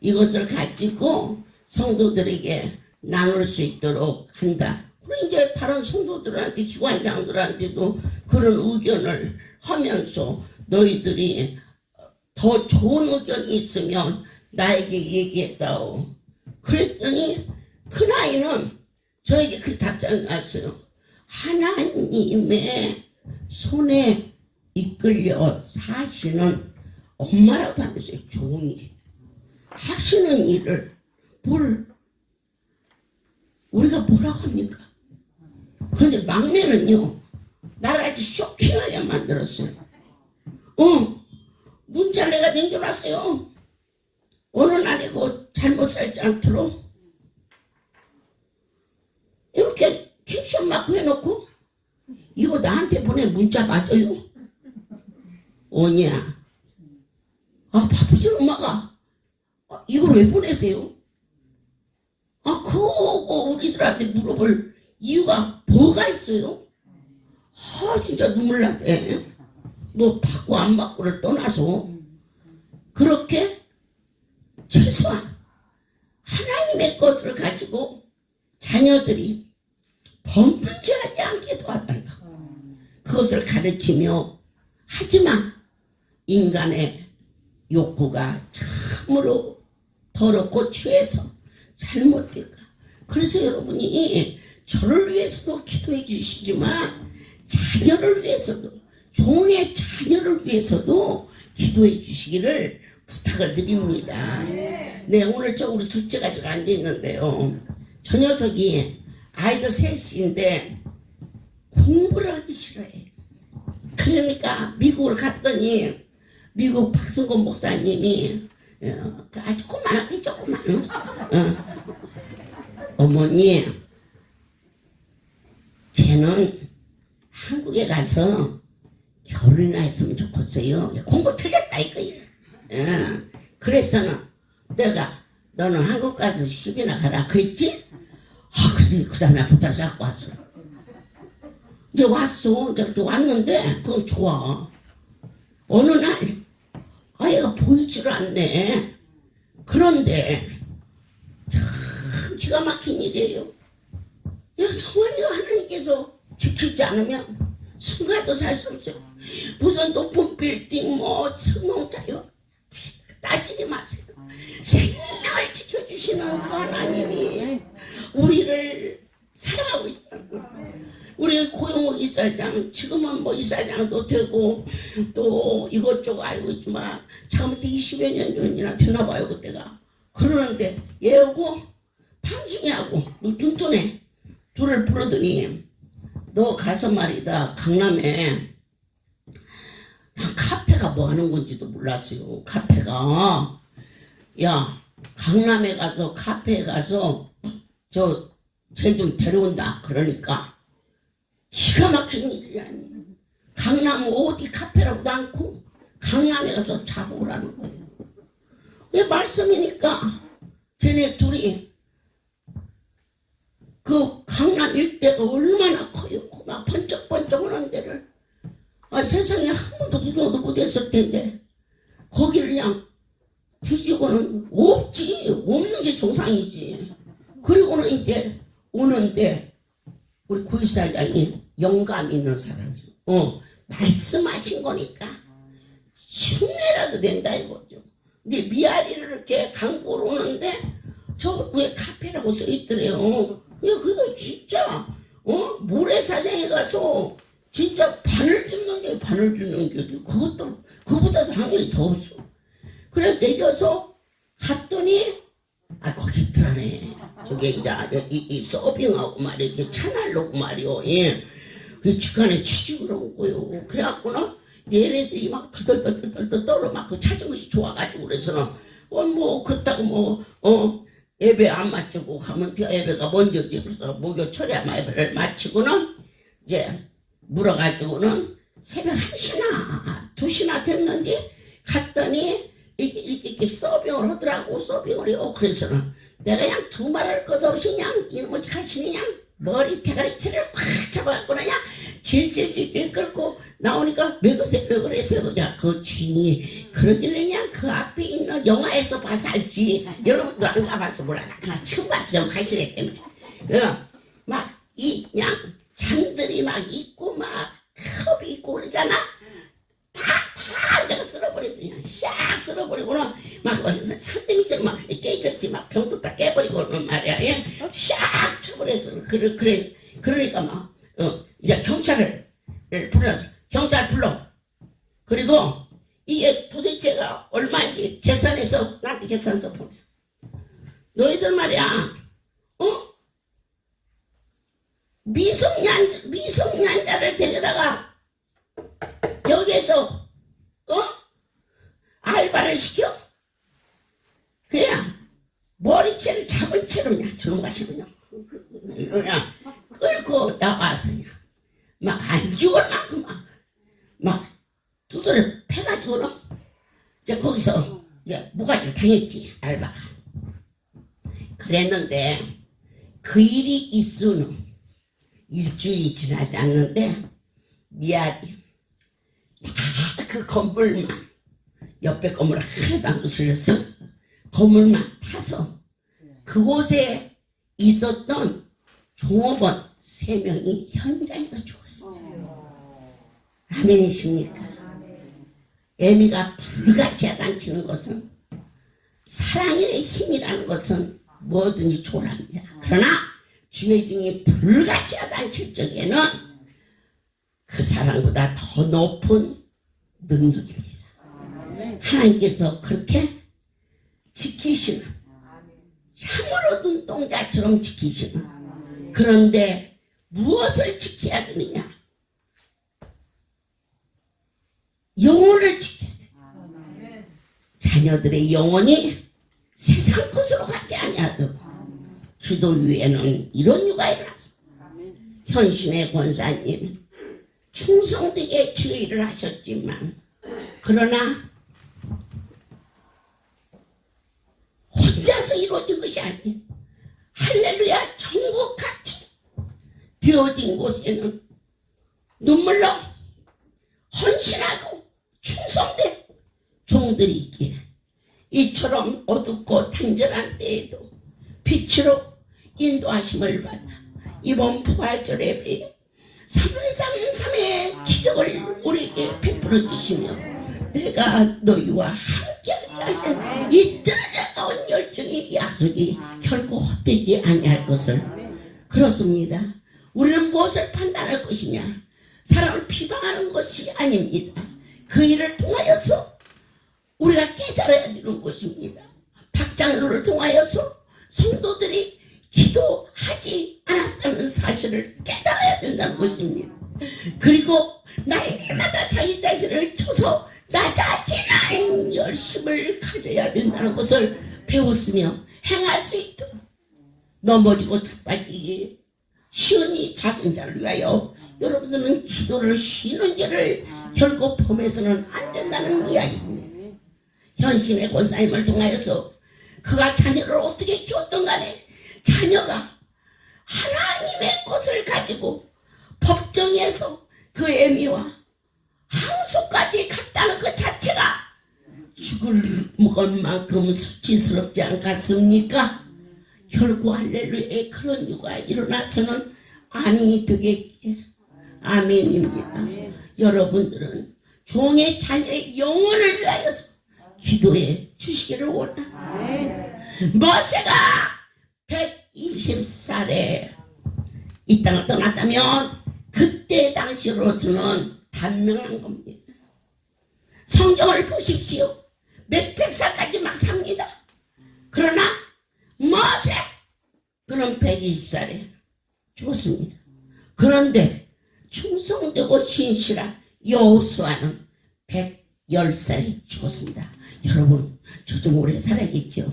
A: 이것을 가지고 성도들에게 나눌 수 있도록 한다. 그리고 이제 다른 성도들한테, 기관장들한테도 그런 의견을 하면서 너희들이 더 좋은 의견이 있으면 나에게 얘기했다오. 그랬더니 큰아이는 저에게 그렇게 답장이 왔어요. 하나님의 손에 이끌려 사시는 엄마라고 안 됐어요. 종이 하시는 일을 우리가 뭐라고 합니까? 그런데 막내는요, 나를 아주 쇼킹하게 만들었어요. 문자를 내가 남겨놨어요. 어느 날이고 잘못 살지 않도록 이렇게 캡션 마크 해놓고, 이거 나한테 보낸 문자 맞아요? 오냐? 바쁘신 엄마가 이걸 왜 보내세요? 그거 우리들한테 물어볼 이유가 뭐가 있어요? 진짜 눈물 나네. 뭐 받고 안 받고를 떠나서 그렇게 최소한 하나님의 것을 가지고 자녀들이 범죄하지 않게 도와달라. 그것을 가르치며, 하지만 인간의 욕구가 참으로 더럽고 취해서 잘못될까. 그래서 여러분이 저를 위해서도 기도해 주시지만 자녀를 위해서도, 종의 자녀를 위해서도 기도해 주시기를 부탁을 드립니다. 네, 오늘 우리 둘째가 지금 앉아있는데요. 저 녀석이 아이들 셋인데 공부를 하기 싫어해. 그러니까 미국을 갔더니 미국 박승곤 목사님이 아주 조그만하게 어머니, 쟤는 한국에 가서 결혼이나 했으면 좋겠어요. 공부 틀렸다 이거예요. 그래서는 내가 너는 한국 가서 시집이나 가라 그랬지? 그래서 그 다음에 붙들어서 갖고 왔어. 이제 왔어. 이제 왔는데 그건 좋아. 어느 날 아이가 보이질 않네. 그런데 참 기가 막힌 일이에요. 정원이가 하나님께서 지키지 않으면 순간도 살 수 없어요. 무슨 높은 빌딩 승용차요, 따지지 마세요. 생명을 지켜주시는 그 하나님이 우리를 사랑하고 있다고. 우리 고용호 이사장, 지금은 이사장도 되고 또 이것저것 알고 있지만 처음부터 20여 년 전이나 되나 봐요 그때가. 그러는데 얘하고 판순이하고 눈돈에 둘을 부르더니, 너 가서 말이다 강남에, 난 카페가 뭐 하는 건지도 몰랐어요. 카페가, 야 강남에 가서 카페에 가서 쟤 좀 데려온다. 그러니까 기가 막힌 일이 아니에요. 강남 어디 카페라고도 않고 강남에 가서 자고 오라는 거예요. 왜 말씀이니까 쟤네 둘이 그 강남 일대가 얼마나 커요. 막 번쩍번쩍 하는 데를 세상에 한 번도 구경도 못했을 텐데 거기를 그냥 뒤지고는 없지. 없는 게 정상이지. 그리고는 이제 오는데 우리 구이사장이 영감 있는 사람이에요. 말씀하신 거니까 흉내라도 된다 이거죠. 근데 미아리를 이렇게 강보러 오는데 저 왜 카페라고 써있더래요. 그거 진짜 모래사장에 가서 진짜 바늘 줍는 게 그것도 그보다도 확률이 더 없어. 그래 내려서 갔더니 거기 있더라네. 저게 이제 이 서빙하고 말이야, 이렇게 차날로고 말이요. 예. 그 직관에 취직을 온 거요. 그래갖고는 얘네들이 막 덜덜덜덜덜 떨어 막 그 찾은 것이 좋아가지고 그래서는 뭐 그렇다고 예배 안 마치고 가면 예배가 먼저지. 그래서 목요 철야 예배를 마치고는 이제 물어가지고는 새벽 1시나 2시나 됐는지 갔더니 이렇게 서빙을 하더라고. 서빙을 해요. 그래서는 내가 그냥 두 말할 것 없이 그냥 이놈의 가시니 그냥 머리 대가리채를 꽉 잡아갖고 그냥 질질질질 끌고 나오니까 왜 그랬어요. 야, 그 주인이 그러길래 그냥 그 앞에 있는 영화에서 봐서 알지. 여러분도 안 가봐서 몰라. 나 처음 봤어. 가시네 때문에. 그냥 장들이 막 있고 막 컵이 있고 그러잖아. 다 내가 쓸어버렸어. 그냥 샥 쓸어버리고는 막 산더미처럼 막 깨졌지. 막 병도 다 깨버리고는 말이야. 예? 샥 쳐버렸어. 그러니까 막 이제 경찰을 불러서 경찰 불러. 그리고 이게 도대체가 얼마인지 계산해서 나한테 계산서 보내. 너희들 말이야. 미성년자를 데려다가 여기에서 알바를 시켜? 그냥 머리채를 잡은 채로 그냥 저놈 같이 그냥 끌고 나와서 그냥 막 안 죽을 만큼 막 두드려 패가지고는 이제 거기서 이제 모가지를 당했지. 알바가. 그랬는데 그 일이 있으는 일주일이 지나지 않는데 미아리 그 건물만 옆에 건물 하나도 안 부술렸어. 건물만 타서 그곳에 있었던 종업원 3명이 현장에서 죽었어. 아멘이십니까? 애미가 불같이 야단치는 것은 사랑의 힘이라는 것은 뭐든지 조랍니다. 그러나 주의 중에 불같이 야단칠 적에는 그 사랑보다 더 높은 능력입니다. 하나님께서 그렇게 지키시는 향으로 눈동자처럼 지키시는. 그런데 무엇을 지켜야 되느냐? 영혼을 지켜야 돼. 자녀들의 영혼이 세상 것으로 가지 아니하도록 기도 위에는 이런 유가 일어났습니다. 현신의 권사님 충성되게 주의를 하셨지만 그러나 혼자서 이루어진 것이 아니에요. 할렐루야. 천국같이 되어진 곳에는 눈물로 헌신하고 충성된 종들이 있기에 이처럼 어둡고 단절한 때에도 빛으로 인도하심을 받아 이번 부활절 예배에 333의 기적을 우리에게 베풀어 주시며 내가 너희와 함께하리라 하신 이 뜨거운 열정의 약속이 결코 헛되지 아니할 것을. 그렇습니다. 우리는 무엇을 판단할 것이냐? 사람을 비방하는 것이 아닙니다. 그 일을 통하여서 우리가 깨달아야 되는 것입니다. 박장로를 통하여서 성도들이 기도하지 않았다는 사실을 깨달아야 된다는 것입니다. 그리고 날마다 자기 자신을 쳐서 낮아지는 열심을 가져야 된다는 것을 배웠으며 행할 수 있도록 넘어지고 자빠지기 쉬운 이 작은 자를 위하여 여러분들은 기도를 쉬는 죄를 결코 범해서는 안 된다는 이야기입니다. 현신의 권사님을 통하여서 그가 자녀를 어떻게 키웠던 간에 자녀가 하나님의 것을 가지고 법정에서 그 애미와 항소까지 갔다는 그 자체가 죽을 것만큼 수치스럽지 않겠습니까? 결코 할렐루야에 그런 유가 일어나서는 아니 되겠기에 아멘입니다. 여러분들은 종의 자녀의 영혼을 위하여서 기도해 주시기를 원합니다. 모세가 120살에 이 땅을 떠났다면 그때 당시로서는 단명한 겁니다. 성경을 보십시오. 몇백 살까지 막 삽니다. 그러나 모세 그는 120살에 죽었습니다. 그런데 충성되고 신실한 여호수아는 110살에 죽었습니다. 여러분, 저 좀 오래 살아야겠죠?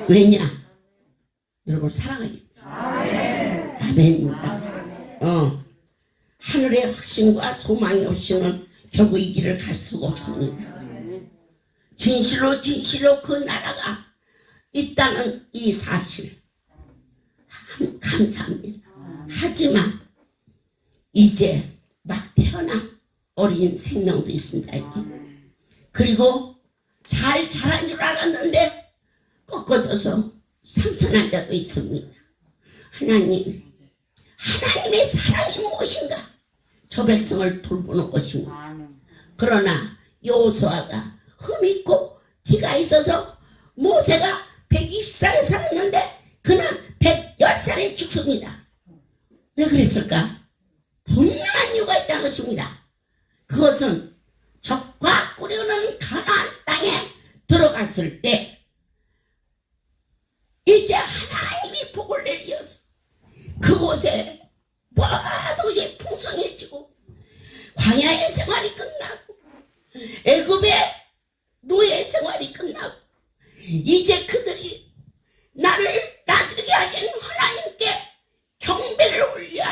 A: 왜냐? 여러분 사랑하겠죠? 아멘입니다. 하늘의 확신과 소망이 없이는 결국 이 길을 갈 수가 없습니다. 진실로 그 나라가 있다는 이 사실 감사합니다. 하지만 이제 막 태어난 어린 생명도 있습니다. 그리고 잘 자란 줄 알았는데 꺾어져서 상처난 자도 있습니다. 하나님의 사랑이 무엇인가? 저 백성을 돌보는 것입니다. 그러나 여호수아가 흠있고 티가 있어서 모세가 120살에 살았는데 그는 110살에 죽습니다. 왜 그랬을까? 분명한 이유가 있다는 것입니다. 그것은 적과 꿀이 가나안 땅에 들어갔을 때 이제 하나님이 복을 내리어서 그곳에 모든 것이 풍성해지고 광야의 생활이 끝나고 애굽의 노예 생활이 끝나고 이제 그들이 나를 놔두게 하신 하나님께 경배를 올려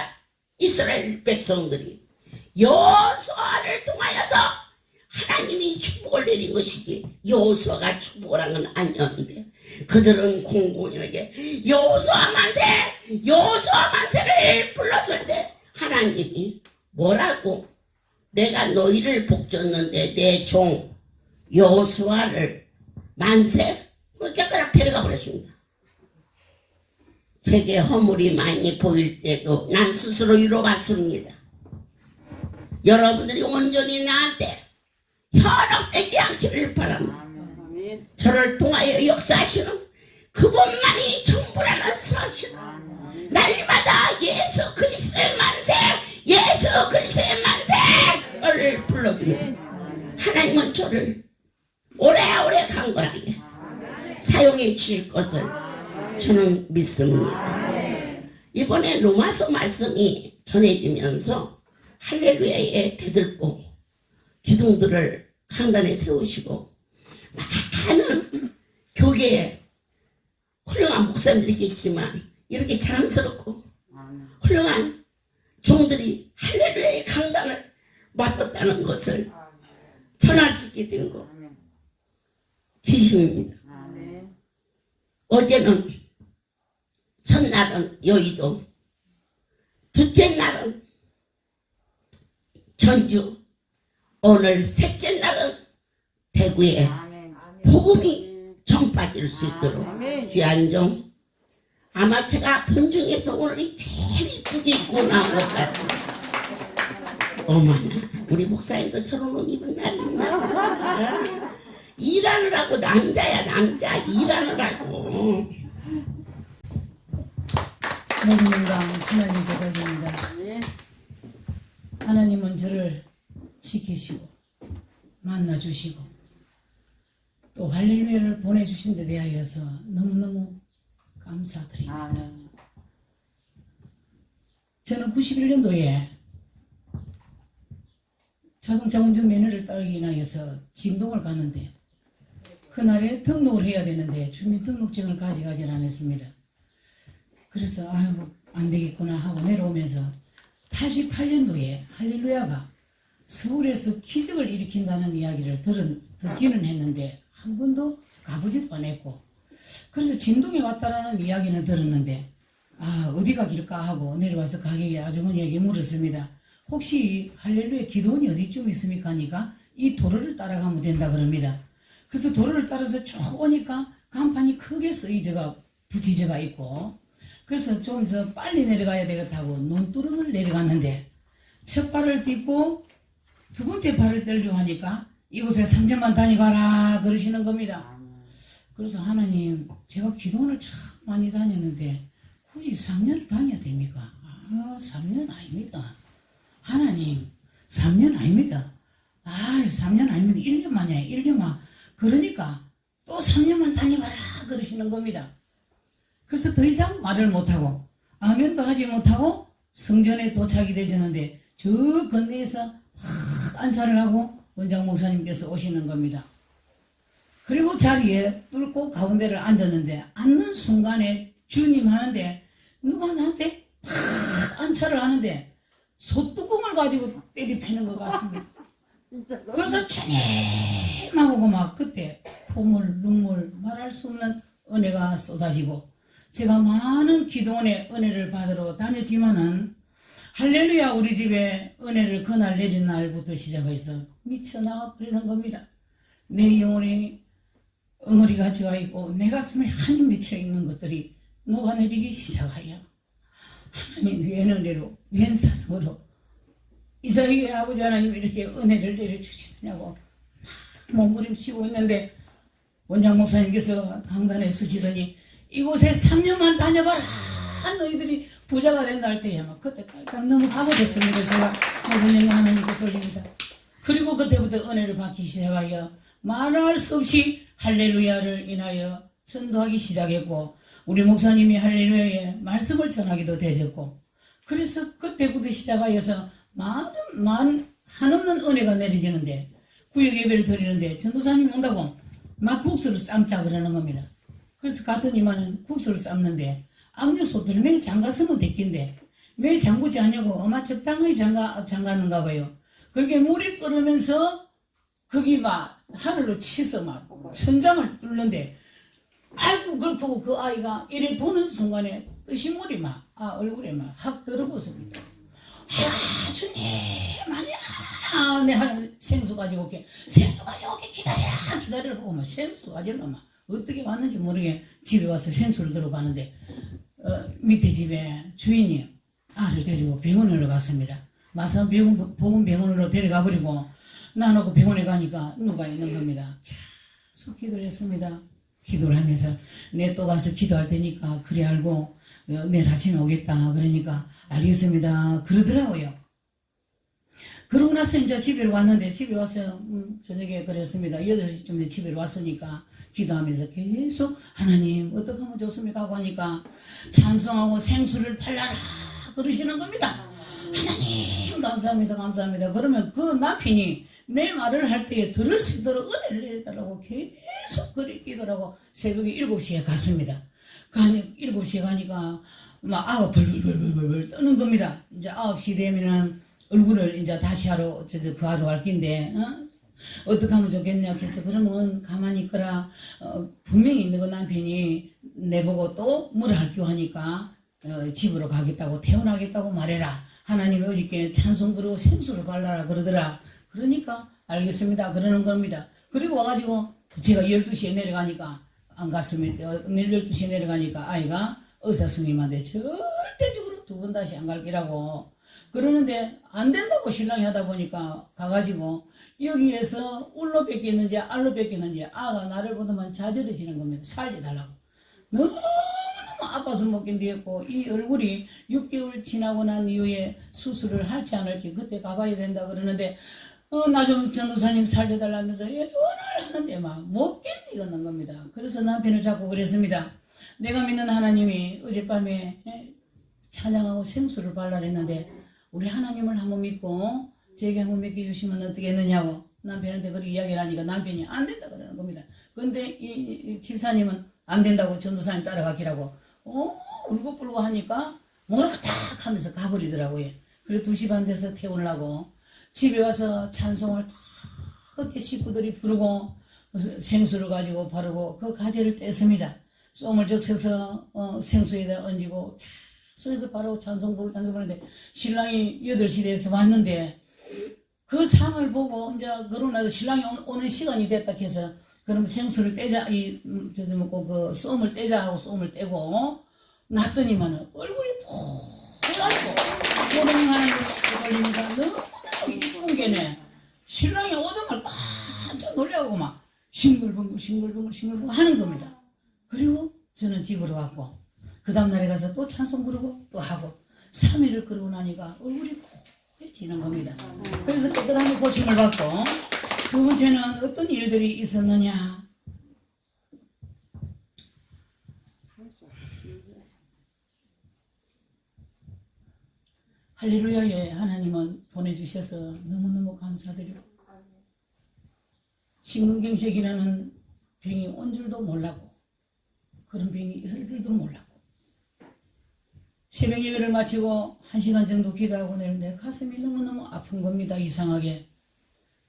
A: 이스라엘 백성들이 여호수아를 통하여서 하나님이 축복을 내린 것이지 여호수아가 축복을 한 건 아니었는데 그들은 공공연하게 여호수아 만세 여호수아 만세를 불렀을 때 하나님이 뭐라고 내가 너희를 복줬는데 내 종 여호수아를 만세 그렇게 그냥 데려가 버렸습니다. 제게 허물이 많이 보일 때도 난 스스로 위로받습니다. 여러분들이 온전히 나한테 현혹되지 않기를 바랍니다. 저를 통하여 역사하시는 그분만이 전부라는 사실. 날마다 예수 그리스도의 만세 예수 그리스도의 만세를 불러주면 하나님은 저를 오래오래 강건하게 사용해 주실 것을 저는 믿습니다. 이번에 로마서 말씀이 전해지면서 할렐루야의 대들보 기둥들을 강단에 세우시고 많은 교계에 훌륭한 목사님들이 계시지만 이렇게 자랑스럽고 훌륭한 종들이 할렐루야의 강단을 맡았다는 것을 전할 수 있게 된 것 지심입니다. 어제는 첫날은 여의도, 둘째 날은 전주, 오늘 셋째 날은 대구에 복음이 전파될 수 있도록 귀한 종 아마 제가 본 중에서 오늘이 제일 이쁘게 입고 나온 것 같아요. 어머나 우리 목사님도 저런 옷 입은 날이 있나? 일하느라고 남자야 남자 일하느라고.
C: 모든 영광 하나님께 돌립니다. 하나님은 저를 지키시고 만나주시고 또 할렐루야를 보내주신 데 대하여서 너무너무 감사드립니다. 저는 91년도에 자동차 운전 면허를 따기 인하여서 진동을 가는데 그날에 등록을 해야 되는데 주민등록증을 가져가질 않았습니다. 그래서 아유 안 되겠구나 하고 내려오면서 88년도에 할렐루야가 서울에서 기적을 일으킨다는 이야기를 듣기는 했는데 한 번도 가보지도 않았고 그래서 진동에 왔다라는 이야기는 들었는데 아 어디가 길까 하고 내려와서 가게에 아주머니에게 물었습니다. 혹시 할렐루야 기도원이 어디쯤 있습니까 하니까 이 도로를 따라가면 된다 그럽니다. 그래서 도로를 따라서 쭉 오니까 간판이 크게 붙이져가 있고 그래서 좀 저 빨리 내려가야 되겠다고 논두렁을 내려갔는데 첫 발을 딛고 두 번째 발을 떼려고 하니까 이곳에 3년만 다니봐라 그러시는 겁니다. 그래서 하나님 제가 기도원을 참 많이 다녔는데 굳이 3년을 다녀야 됩니까? 3년 아닙니다. 하나님 3년 아닙니다. 3년 아닙니다. 1년만이야 1년만. 그러니까 또 3년만 다녀봐라 그러시는 겁니다. 그래서 더 이상 말을 못하고 아멘도 하지 못하고 성전에 도착이 되졌는데 저 건너에서 확 안차를 하고 원장 목사님께서 오시는 겁니다. 그리고 자리에 뚫고 가운데를 앉았는데 앉는 순간에 주님 하는데 누가 나한테 탁 안차를 하는데 소뚜껑을 가지고 때리 패는 것 같습니다. 그래서 주님하고 막 그때 포물 눈물 말할 수 없는 은혜가 쏟아지고 제가 많은 기도원의 은혜를 받으러 다녔지만은 할렐루야 우리 집에 은혜를 그날 내린 날부터 시작해서 미쳐나가 버리는 겁니다. 내 영혼이 엉어리같이 가 있고 내 가슴에 한이 맺혀 있는 것들이 녹아내리기 시작하여 하나님 웬 은혜로 웬 사랑으로 이자희의 아버지 하나님 이렇게 은혜를 내려주시느냐고 몸부림치고 있는데 원장 목사님께서 강단에 서시더니 이곳에 3년만 다녀봐라 너희들이 부자가 된다 할 때에 막 그때 딱 너무 가보졌습니다. 제가 모든 영광 하나님께 돌립니다. 그리고 그때부터 은혜를 받기 시작하여 말할 수 없이 할렐루야를 인하여 전도하기 시작했고 우리 목사님이 할렐루야의 말씀을 전하기도 되셨고 그래서 그때부터 시작하여서 많은 한없는 은혜가 내려지는데 구역 예배를 드리는데 전도사님 온다고 막 국수를 삶자 그러는 겁니다. 그래서 갔더니만은 국수를 삶는데 압력솥을 왜 잠갔으면 됐긴데 왜 잠그지 않냐고 어마 적당히 잠갔는가 봐요. 그렇게 물이 끓으면서 거기 막 하늘로 치서 막 천장을 뚫는데 아이고 그걸 보고 그 아이가 이래 보는 순간에 뜨신 물이 막 얼굴에 막 확 들어붙습니다. 주님 아니야 내 생수 가지고 올게 생수 가지고 올게 기다려라 보고 막 생수 가지고 막 어떻게 왔는지 모르게 집에 와서 생수를 들고 가는데 밑에 집에 주인이 아를 데리고 병원으로 갔습니다. 마산 보건병원으로 데려가 버리고 나놓고 병원에 가니까 누가 있는 겁니다. 계속 기도를 했습니다. 기도를 하면서 내 또 가서 기도할 테니까 그래 알고 내일 아침에 오겠다 그러니까 알겠습니다 그러더라고요. 그러고 나서 이제 집에 왔는데 집에 와서 저녁에 그랬습니다. 8시쯤 집에 왔으니까 기도하면서 계속 하나님 어떻게 하면 좋습니까 하고 하니까 찬송하고 생수를 팔라라 그러시는 겁니다. 하나님 감사합니다 감사합니다. 그러면 그 남편이 내 말을 할 때에 들을 수 있도록 은혜를 내려달라고 계속 그렇게 기도하고 새벽에 7시에 갔습니다. 7시에 가니까 막 아가 벌벌벌벌 떠는 겁니다. 이제 9시 되면은 얼굴을 이제 다시 하러 그 하러 갈 긴데 어떻게 하면 좋겠냐 해서 그러면 가만히 있거라. 분명히 있는 그 남편이 내보고 또 뭐를 할겨 하니까 집으로 가겠다고 퇴원하겠다고 말해라. 하나님 어저께 찬송 부르고 생수를 발라라 그러더라. 그러니까 알겠습니다 그러는 겁니다. 그리고 와가지고 제가 12시에 내려가니까 안 갔습니다. 12시에 내려가니까 아이가 의사 선생님한테 절대적으로 2번 다시 안 갈 기라고 그러는데 안 된다고 신랑이 하다 보니까 가가지고 여기에서 울로 뺏겼는지 알로 뺏겼는지 아가 나를 보더만 자절해지는 겁니다. 살려달라고. 너무너무 아파서 못 견디었고 이 얼굴이 6개월 지나고 난 이후에 수술을 할지 안 할지 그때 가봐야 된다 그러는데 나 좀 전도사님 살려달라면서 원을 하는데 막 못 견디겠는 겁니다. 그래서 남편을 잡고 그랬습니다. 내가 믿는 하나님이 어젯밤에 찬양하고 생수를 발라라 했는데 우리 하나님을 한번 믿고 제게 한번 맡겨주시면 어떻겠느냐고 남편한테 그렇게 이야기를 하니까 남편이 안 된다 그러는 겁니다. 그런데 이 집사님은 안 된다고 전도사님 따라가기라고 울고불고 하니까 모르고 탁 하면서 가버리더라고요. 그래서 2시 반 돼서 퇴원하고 집에 와서 찬송을 다 그렇게 식구들이 부르고 생수를 가지고 바르고 그 가지를 뗐습니다. 쏨을 적셔서 생수에다 얹고 계속해서 바로 찬송 부르는데 신랑이 8시 돼서 왔는데 그 상을 보고 이제 그러고 나서 신랑이 오는 시간이 됐다 해서 그럼 생수를 떼자 그 쏨을 떼자 하고 쏨을 떼고 놨더니만은 얼굴이 보여가지고 고령하는 거 걸립니다. 너무 이쁜 게네. 신랑이 오던 걸 깜짝 놀라고 막 싱글벙글 하는 겁니다. 그리고 저는 집으로 왔고 그 다음날에 가서 또 찬송 부르고 또 하고 3일을 그러고 나니까 얼굴이 고해지는 겁니다. 그래서 깨끗하게 고침을 받고 두 번째는 어떤 일들이 있었느냐. 할렐루야에 하나님은 보내주셔서 너무너무 감사드리고 심근경색이라는 병이 온 줄도 몰랐고 그런 병이 있을 줄도 몰랐고 새벽 예배를 마치고 1시간 정도 기도하고 내는데 가슴이 너무너무 아픈 겁니다. 이상하게.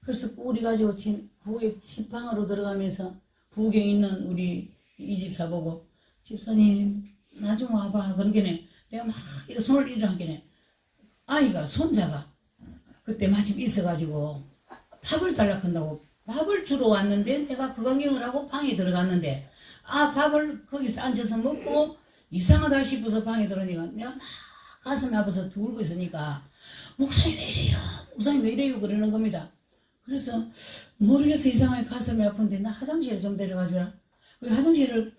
C: 그래서 뿌리 가지고 부엌에 식방으로 들어가면서 부엌에 있는 우리 이 집사 보고 집사님 나 좀 와봐. 그러게네 내가 막 이렇게 손을 일으키네 아이가 손자가 그때 마침 있어가지고 밥을 달라 한다고 밥을 주러 왔는데 내가 그 광경을 하고 방에 들어갔는데 밥을 거기서 앉아서 먹고 이상하다 싶어서 방에 들어오니까 내가 막 가슴이 아파서 울고 있으니까 목사님 왜 이래요? 목사님 왜 이래요? 그러는 겁니다. 그래서 모르겠어 이상하게 가슴이 아픈데 나 화장실에 좀 데려가주라. 그 화장실을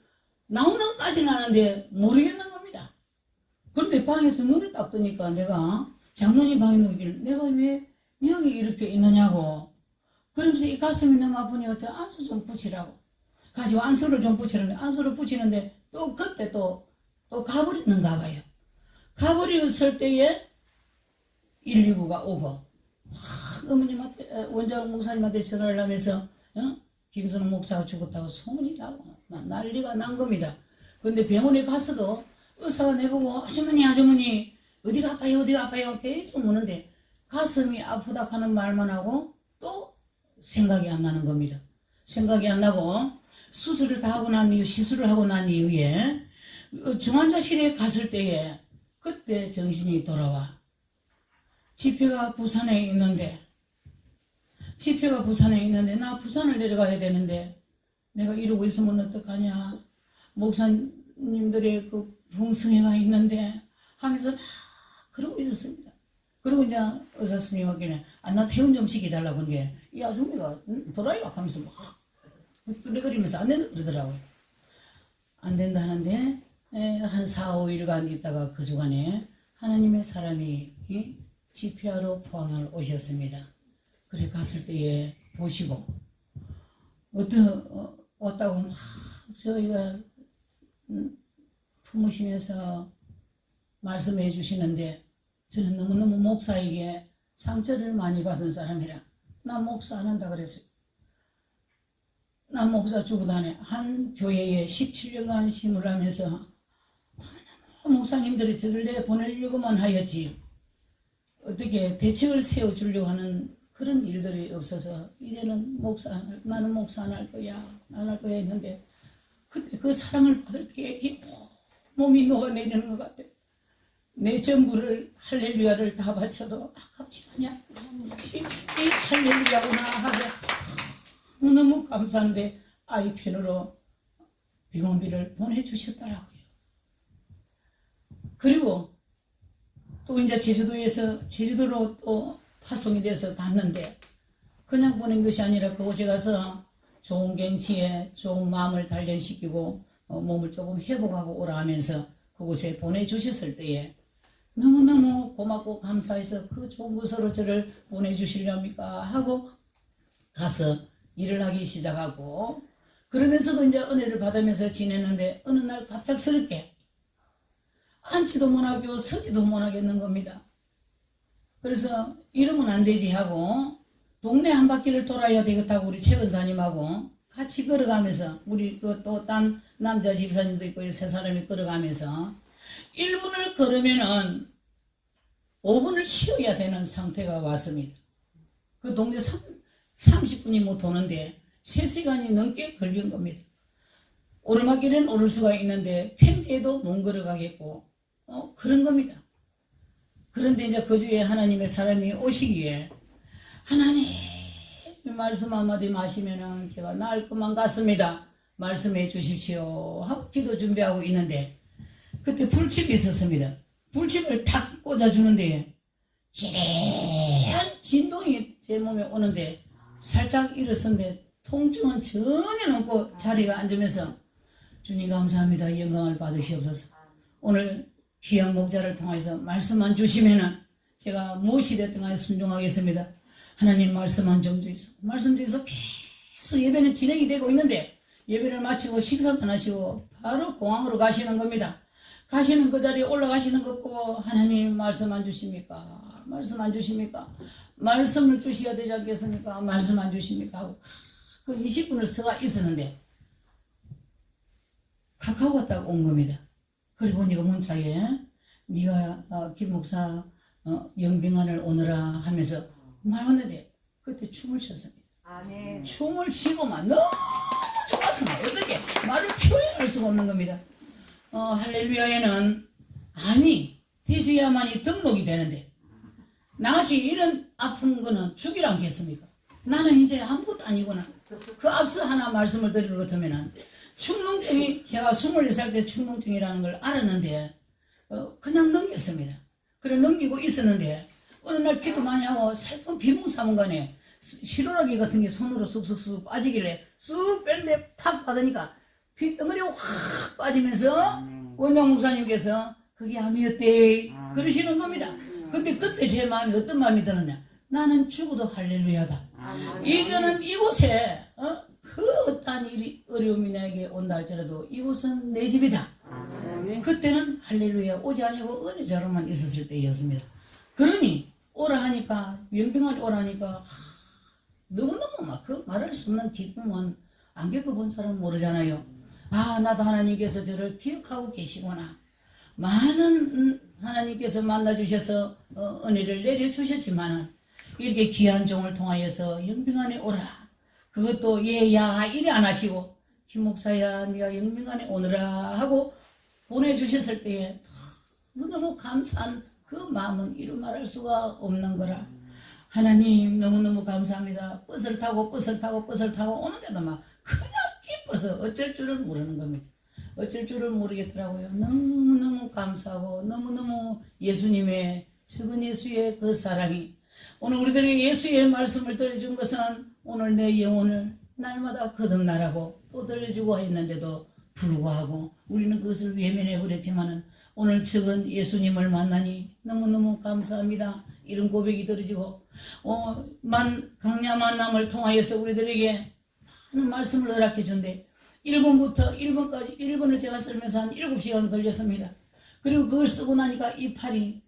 C: 나오는까지는 하는데 모르겠는 겁니다. 그런데 방에서 눈을 딱 뜨니까 내가 장모님 방에 누우길 내가 왜 여기 이렇게 있느냐고 그러면서 이 가슴이 너무 아프니까 저 안수 좀 붙이라고 가지고 안수를 좀 붙이는데 안수를 붙이는데 또 그때 또 가버리는가 봐요. 가버렸을 때에 119가 오고 어머님한테 원장 목사님한테 전화를 하면서 김선호 목사가 죽었다고 소문이 나고 난리가 난 겁니다. 근데 병원에 가서도 의사가 내보고 아주머니 어디가 아파요 계속 묻는데 가슴이 아프다 하는 말만 하고 또 생각이 안 나는 겁니다. 생각이 안 나고 수술을 다 하고 난 이후 시술을 하고 난 이후에 중환자실에 갔을 때에 그때 정신이 돌아와. 집회가 부산에 있는데 나 부산을 내려가야 되는데 내가 이러고 있으면 어떡하냐. 목사님들의 그 봉성회가 있는데 하면서 막 그러고 있었습니다. 그리고 이제 의사 선생님께는 나 퇴원 좀 시켜달라고 하는 게 이 아줌마가 도라이가 하면서 막 끌레거리면서 안 된다 그러더라고요. 안 된다 하는데 한 4, 5일간 있다가 그 주간에 하나님의 사람이 집회하러 포항을 오셨습니다. 그래 갔을 때에 보시고 왔다고 막 저희가 품으시면서 말씀해 주시는데 저는 너무너무 목사에게 상처를 많이 받은 사람이라 나 목사 안 한다 그랬어요. 나 목사 주구단에 한 교회에 17년간 심을 하면서 목사님들이 저를 내보내려고만 하였지 어떻게 대책을 세워주려고 하는 그런 일들이 없어서 이제는 나는 목사 안 할 거야 했는데 그때 그 사랑을 받을 때에 이 몸이 녹아내리는 것 같아. 내 전부를 할렐루야를 다 바쳐도 아깝지 않냐. 이 할렐루야구나 하고 너무 감사한데 아이 편으로 병원비를 보내주셨더라고요. 그리고 또 이제 제주도로 또 파송이 돼서 갔는데 그냥 보낸 것이 아니라 그곳에 가서 좋은 경치에 좋은 마음을 단련시키고 몸을 조금 회복하고 오라 하면서 그곳에 보내주셨을 때에 너무너무 고맙고 감사해서 그 좋은 곳으로 저를 보내주시렵니까 하고 가서 일을 하기 시작하고 그러면서도 이제 은혜를 받으면서 지냈는데 어느 날 갑작스럽게 앉지도 못하고 서지도 못하겠는 겁니다. 그래서 이러면 안 되지 하고 동네 한 바퀴를 돌아야 되겠다고 우리 최근사님하고 같이 걸어가면서 우리 그 또 딴 남자 집사님도 있고 세 사람이 걸어가면서 1분을 걸으면은 5분을 쉬어야 되는 상태가 왔습니다. 그 동네 30분이 못 도는데 3시간이 넘게 걸린 겁니다. 오르막길은 오를 수가 있는데 평지에도 못 걸어가겠고 그런 겁니다. 그런데 이제 그 주에 하나님의 사람이 오시기에 하나님 말씀 한마디 마시면은 제가 나을 것만 같습니다. 말씀해 주십시오 하고 기도 준비하고 있는데 그때 불칩이 있었습니다. 불칩을 탁 꽂아주는데 기레한 진동이 제 몸에 오는데 살짝 일어섰는데 통증은 전혀 없고 자리가 앉으면서 주님 감사합니다. 영광을 받으시옵소서. 오늘 귀한 목자를 통해서 말씀만 주시면은 제가 무엇이 됐든 간에 순종하겠습니다. 하나님 말씀만 좀 주시오. 말씀 주셔서 계속 예배는 진행이 되고 있는데 예배를 마치고 식사도 안 하시고 바로 공항으로 가시는 겁니다. 가시는 그 자리에 올라가시는 것 보고 하나님 말씀 안 주십니까? 말씀 안 주십니까? 말씀을 주셔야 되지 않겠습니까? 말씀 안 주십니까? 하고 그 20분을 서가 있었는데 카카오 갔다가 온 겁니다. 그리고 네가 문자에 네가 김 목사 영빙안을 오느라 하면서 말하는데 그때 춤을 췄습니다.
D: 아멘.
C: 춤을 치고만 너무 좋았어. 어떻게 말을 표현할 수가 없는 겁니다. 할렐루야에는 아니 되져야만이 등록이 되는데 나같이 이런 아픈 거는 죽이라 않겠습니까? 나는 이제 아무것도 아니구나. 그 앞서 하나 말씀을 드릴 것 같으면은 축농증이 제가 24살 때 축농증이라는 걸 알았는데 그냥 넘겼습니다. 그래 넘기고 있었는데 어느 날 기도 많이 하고 살짝 비몽사몽간에 시로라기 같은 게 손으로 쑥쑥쑥 빠지길래 쑥 뺐는데 탁 받으니까 핏덩어리가 확 빠지면서 원장 목사님께서 그게 암이었대 그러시는 겁니다. 근데 그때 제 마음이 어떤 마음이 드느냐, 나는 죽어도 할렐루야다. 이제는 이곳에 그 어떠한 일이 어려움이 나에게 온다 할지라도 이곳은 내 집이다. 그때는 할렐루야 오지 아니고 은혜자로만 있었을 때였습니다. 그러니 오라 하니까 연병아리 오라 하니까 너무너무 막 그 말할 수 없는 기쁨은 안 겪어본 사람은 모르잖아요. 아 나도 하나님께서 저를 기억하고 계시구나. 많은 하나님께서 만나주셔서 은혜를 내려주셨지만은 이렇게 귀한 종을 통하여서 영병안에 오라. 그것도 예야 이래 안 하시고 김 목사야 네가 영병안에 오느라 하고 보내주셨을 때에 너무 감사한 그 마음은 이루 말할 수가 없는 거라. 하나님 너무너무 감사합니다. 버스를 타고 오는데도 막 그냥 기뻐서 어쩔 줄을 모르는 겁니다. 어쩔 줄을 모르겠더라고요. 너무너무 감사하고 너무너무 예수님의 적은 예수의 그 사랑이 오늘 우리들에게 예수의 말씀을 들려준 것은 오늘 내 영혼을 날마다 거듭나라고 또 들려주고 했는데도 불구하고 우리는 그것을 외면해 버렸지만은 오늘 적은 예수님을 만나니 너무너무 감사합니다. 이런 고백이 들어지고 강야 만남을 통하여서 우리들에게 많은 말씀을 허락해 준대. 1번부터 1번까지 1번을 제가 쓰면서 한 7시간 걸렸습니다. 그리고 그걸 쓰고 나니까 이 팔이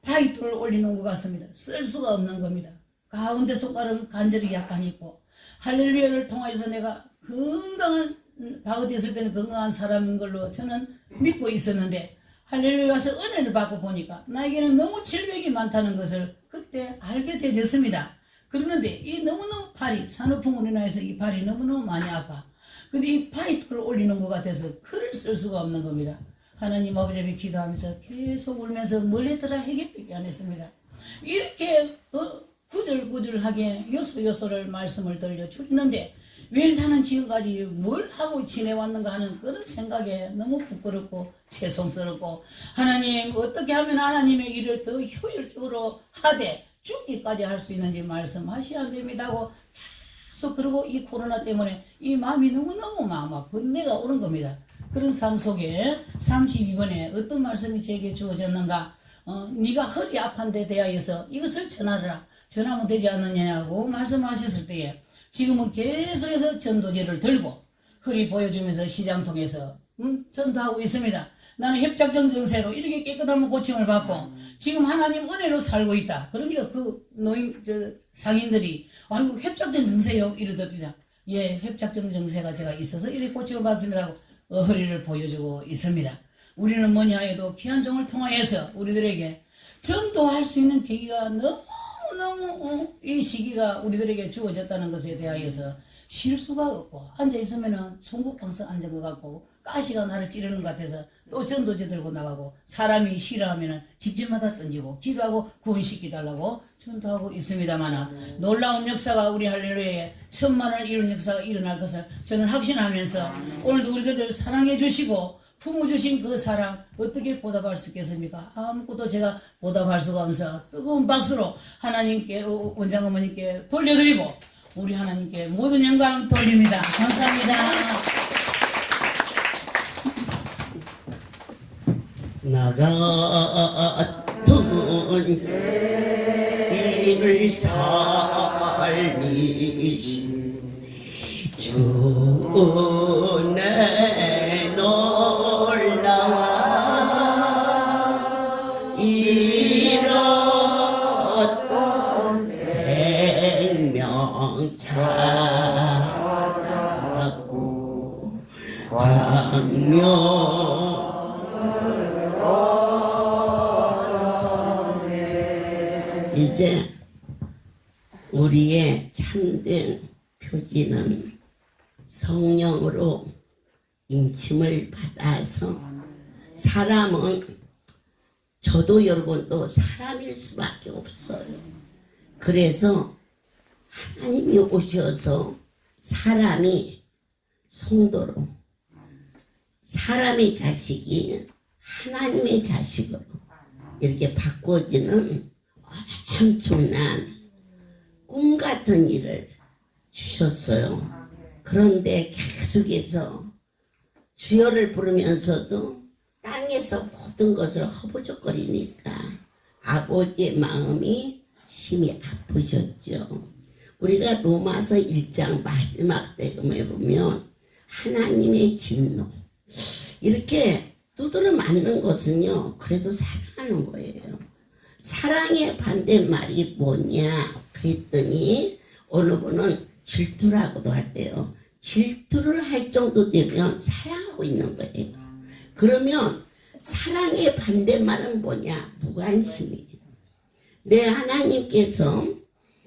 C: 파이돌 올리는 것 같습니다. 쓸 수가 없는 겁니다. 가운데 손가락은 간절히 약간 있고 할렐루야를 통해서 내가 건강한 바그디 있을 때는 건강한 사람인 걸로 저는 믿고 있었는데 할렐루야 가서 은혜를 받고 보니까 나에게는 너무 질병이 많다는 것을 그때 알게 되졌습니다. 그러는데 이 너무너무 팔이 산후풍으로 인해서 이 팔이 너무너무 많이 아파. 근데 이 파이트를 올리는 것 같아서 글을 쓸 수가 없는 겁니다. 하나님 아버지 앞에 기도하면서 계속 울면서 뭘 했더라 해결밖에 안 했습니다. 이렇게 구절구절하게 요소요소를 말씀을 들려주는데 왜 나는 지금까지 뭘 하고 지내왔는가 하는 그런 생각에 너무 부끄럽고 죄송스럽고 하나님 어떻게 하면 하나님의 일을 더 효율적으로 하되 죽기까지 할 수 있는지 말씀하셔야 됩니다고 계속 그러고 이 코로나 때문에 이 마음이 너무너무 막 번뇌가 오는 겁니다. 그런 삶 속에 32번에 어떤 말씀이 제게 주어졌는가 네가 허리 아픈 데 대하여서 이것을 전하라. 전하면 되지 않느냐고 말씀하셨을 때에 지금은 계속해서 전도제를 들고 허리 보여주면서 시장 통해서 전도하고 있습니다. 나는 협작정 정세로 이렇게 깨끗한 고침을 받고 지금 하나님 은혜로 살고 있다. 그러니까 그 상인들이 아이고 협작정 정세요 이러더랍니다. 예, 협작정 정세가 제가 있어서 이렇게 고침을 받습니다 하고 허리를 보여주고 있습니다. 우리는 뭐냐 해도 귀한 종을 통하여서 우리들에게 전도할 수 있는 계기가 너무 이 시기가 우리들에게 주어졌다는 것에 대하여서 쉴 수가 없고 앉아있으면은 송국방석 앉은 것 같고 가시가 나를 찌르는 것 같아서 또 전도제 들고 나가고 사람이 싫어하면은 집집마다 던지고 기도하고 구원시키달라고 전도하고 있습니다만 놀라운 역사가 우리 할렐루야에 천만을 이룬 역사가 일어날 것을 저는 확신하면서 오늘도 우리들을 사랑해 주시고 품어주신 그 사랑 어떻게 보답할 수 있겠습니까? 아무것도 제가 보답할 수가 없어서 뜨거운 박수로 하나님께 원장 어머님께 돌려드리고 우리 하나님께 모든 영광 돌립니다. 감사합니다.
A: 나같은 일을 살리신 주의 놀라와 받고 광명 이제 우리의 참된 표지는 성령으로 인침을 받아서 사람은 저도 여러분도 사람일 수밖에 없어요. 그래서 하나님이 오셔서 사람이 성도로 사람의 자식이 하나님의 자식으로 이렇게 바꿔지는 엄청난 꿈 같은 일을 주셨어요. 그런데 계속해서 주여를 부르면서도 땅에서 모든 것을 허부적거리니까 아버지의 마음이 심히 아프셨죠. 우리가 로마서 1장 마지막 대금에 보면 하나님의 진노 이렇게 두드려 맞는 것은요 그래도 사랑하는 거예요. 사랑의 반대말이 뭐냐 그랬더니 어느 분은 질투라고도 하대요. 질투를 할 정도 되면 사랑하고 있는 거예요. 그러면 사랑의 반대말은 뭐냐? 무관심이에요. 내 하나님께서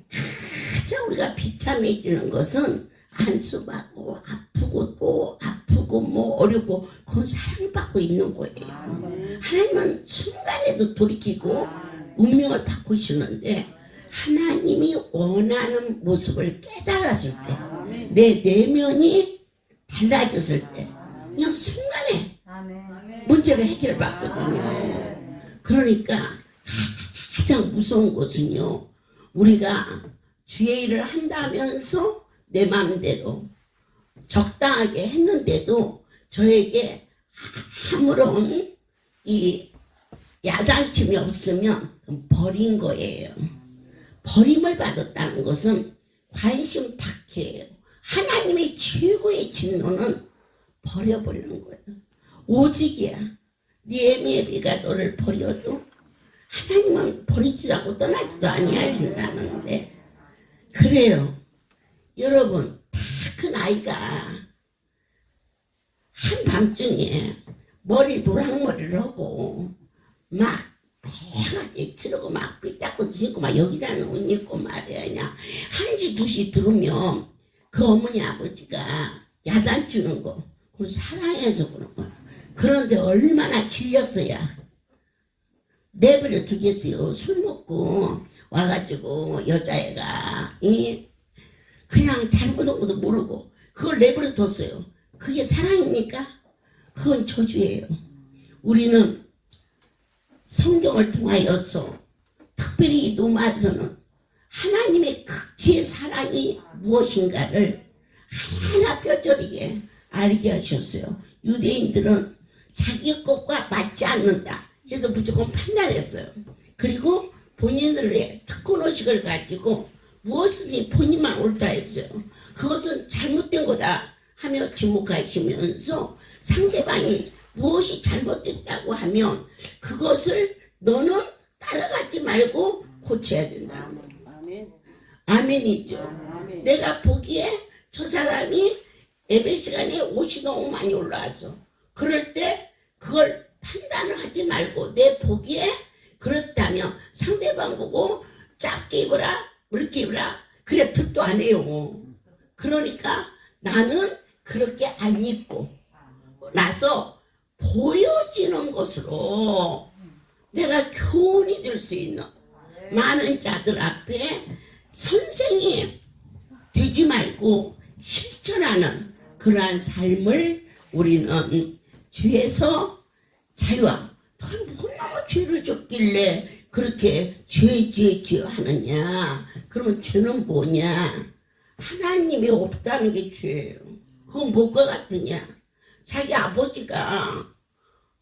A: 가장 우리가 비참해지는 것은 안수받고 아프고 또 아프고 뭐 어렵고 그건 사랑받고 있는 거예요. 하나님은 순간에도 돌이키고 운명을 바꾸시는데 하나님이 원하는 모습을 깨달았을 때 내 내면이 달라졌을 때 그냥 순간에 문제를 해결받거든요. 그러니까 가장 무서운 것은요 우리가 주의 일을 한다면서 내 마음대로 적당하게 했는데도 저에게 아무런 이 야단침이 없으면 버린 거예요. 버림을 받았다는 것은 관심 박해예요. 하나님의 최고의 진노는 버려버리는 거예요. 오직이야. 네 애미애비가 너를 버려도 하나님은 버리지 않고 떠나지도 아니하신다는데 그래요. 여러분 다 큰 아이가 한밤중에 머리 노랑머리를 하고 막 다양하게 치르고 막 삐딱고 지고 막 여기다 옷 입고 말이야 그냥 1시 2시 들으면 그 어머니 아버지가 야단치는 거 그건 사랑해서 그런 거야. 그런데 얼마나 질렸어야 내버려 두겠어요. 술 먹고 와가지고 여자애가 그냥 잘못한 것도 모르고 그걸 내버려 뒀어요. 그게 사랑입니까? 그건 저주예요. 우리는 성경을 통하여서 특별히 이 로마서는 하나님의 극지의 사랑이 무엇인가를 하나 뼈저리게 알게 하셨어요. 유대인들은 자기 것과 맞지 않는다 해서 무조건 판단했어요. 그리고 본인들의 특권의식을 가지고 무엇이든지 본인만 옳다 했어요. 그것은 잘못된 거다 하며 지목하시면서 상대방이 무엇이 잘못됐다고 하면 그것을 너는 따라가지 말고 고쳐야 된다는 거예요. 아멘이죠. 아멘. 내가 보기에 저 사람이 예배 시간에 옷이 너무 많이 올라왔어. 그럴 때 그걸 판단을 하지 말고 내 보기에 그렇다면 상대방 보고 짧게 입어라 넓게 입어라 그래 듣도 안 해요. 그러니까 나는 그렇게 안 입고 나서 보여지는 것으로 내가 교훈이 될 수 있는 많은 자들 앞에 선생이 되지 말고 실천하는 그러한 삶을 우리는 죄에서 자유함. 너무 죄를 졌길래 그렇게 죄 하느냐. 그러면 죄는 뭐냐. 하나님이 없다는 게 죄예요. 그건 뭐가 같으냐. 자기 아버지가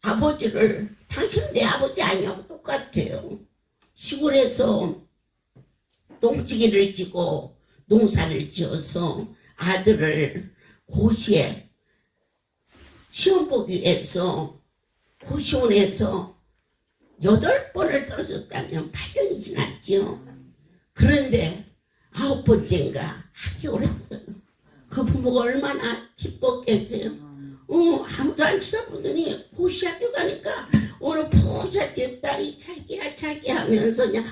A: 아버지를 당신 내 아버지 아니하고 똑같아요. 시골에서 똥찌개를 지고 농사를 지어서 아들을 고시에 시험 보기 위해서 고시원에서 8번을 떨어졌다면 8년이 지났죠. 그런데 9번째인가 합격을 했어요. 그 부모가 얼마나 기뻤겠어요. 아무도 안 쳐다보더니 고시학교 가니까 오늘 부잣집 딸이 자기야 하면서 그냥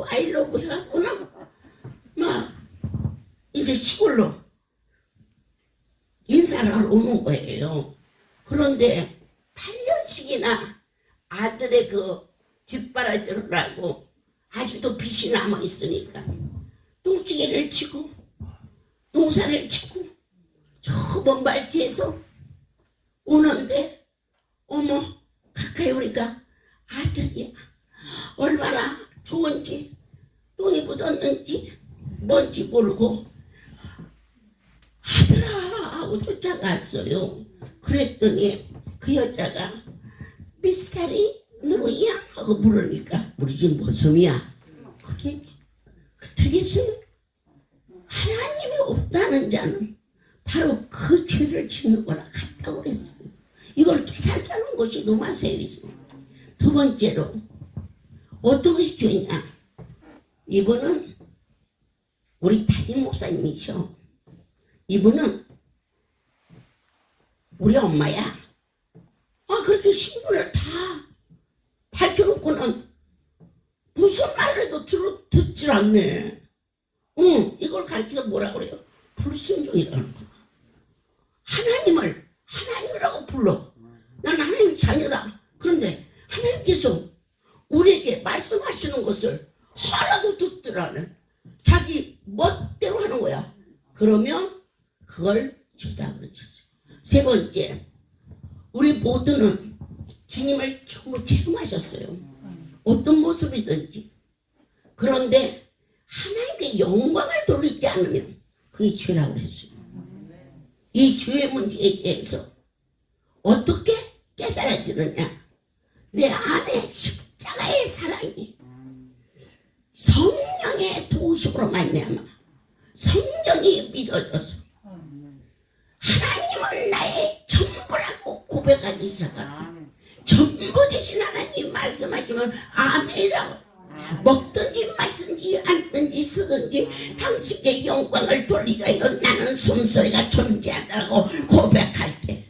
A: I love 해갖고는 막 이제 시골로 인사를 하러 오는 거예요. 그런데 8년씩이나 아들의 그 뒷바라지를 하고 아직도 빚이 남아있으니까 똥찌개를 치고 농사를 짓고 저 먼 발치에서 오는데 어머 가까이 오니까 아들이야. 얼마나 좋은지 똥이 묻었는지 뭔지 모르고 아들아 하고 쫓아갔어요. 그랬더니 그 여자가 미스카리 누구야? 하고 물으니까 우리 집 모습이야. 그게 되겠어요? 하나님이 없다는 자는 바로 그 죄를 짓는 거나 같다고 그랬어요. 이걸 깨닫게 하는 것이 노마세일이죠. 두 번째로 어떤 것이 죄냐? 이분은 우리 담임 목사님이셔. 이분은 우리 엄마야. 그렇게 신분을 다 밝혀놓고는 무슨 말을 해도 듣질 않네. 이걸 가르쳐서 뭐라 그래요? 불순종이라는 거야. 하나님이라고 불러. 나는 하나님 자녀다. 그런데 하나님께서 우리에게 말씀하시는 것을 하나도 듣질 않아. 자기 멋대로 하는 거야. 그러면 그걸 죄다 그러죠. 세 번째, 우리 모두는 주님을 전부 체험하셨어요. 어떤 모습이든지. 그런데 하나님께 영광을 돌리지 않으면 그게 죄라고 했어요. 이 죄의 문제에 대해서 어떻게 깨달아지느냐? 내 안에 십자가의 사랑이 성령의 도우심으로 말미암아 성령이 믿어져서 하나님은 나의 전부라고 고백하기 시작하고 전부 되신 하나님 말씀하시면 아멘이라고 먹든지 마시든지 앉든지 쓰든지 당신께 영광을 돌리가요 나는 숨소리가 존재한다고 고백할 때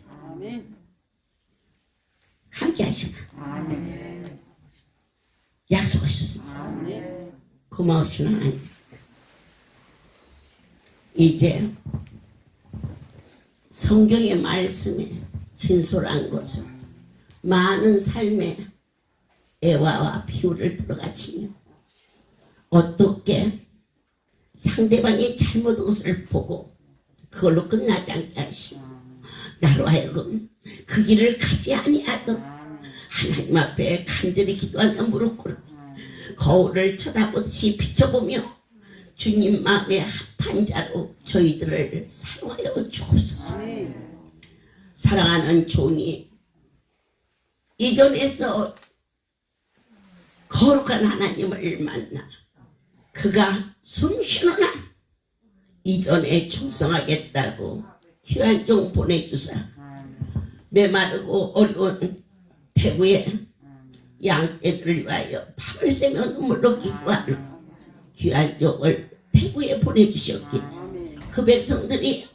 A: 함께 하시나 약속하셨습니다. 고마우신 하나님, 이제 성경의 말씀에 진솔한 것을 많은 삶의 애화와 비유를 들어가시며 어떻게 상대방의 잘못한 것을 보고 그걸로 끝나지 않게 하시고 나로 하여금 그 길을 가지 아니하던 하나님 앞에 간절히 기도하며 무릎 꿇고 거울을 쳐다보듯이 비춰보며 주님 마음에 합한 자로 저희들을 사용하여 주옵소서. 사랑하는 종이 이전에서 거룩한 하나님을 만나 그가 숨쉬는 한 이전에 충성하겠다고 귀한 종 보내주사 메마르고 어려운 대구의 양떼들을 위하여 밤을 새며 눈물로 기도하는 귀한 종을 대구에 보내주셨기에 그 백성들이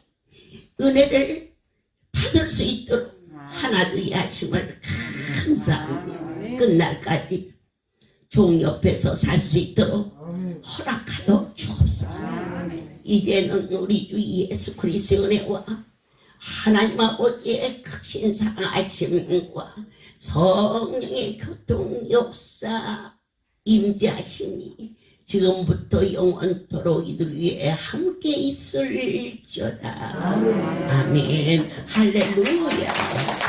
A: 은혜를 받을 수 있도록 하나님의 하심을 감사하며 끝날까지 종 옆에서 살 수 있도록 허락하여 주옵소서. 이제는 우리 주 예수 그리스도의 은혜와 하나님 아버지의 크신 사랑하심과 성령의 교통 역사 임재하심이 지금부터 영원토록 이들 위해 함께 있을지어다. 아멘. 할렐루야.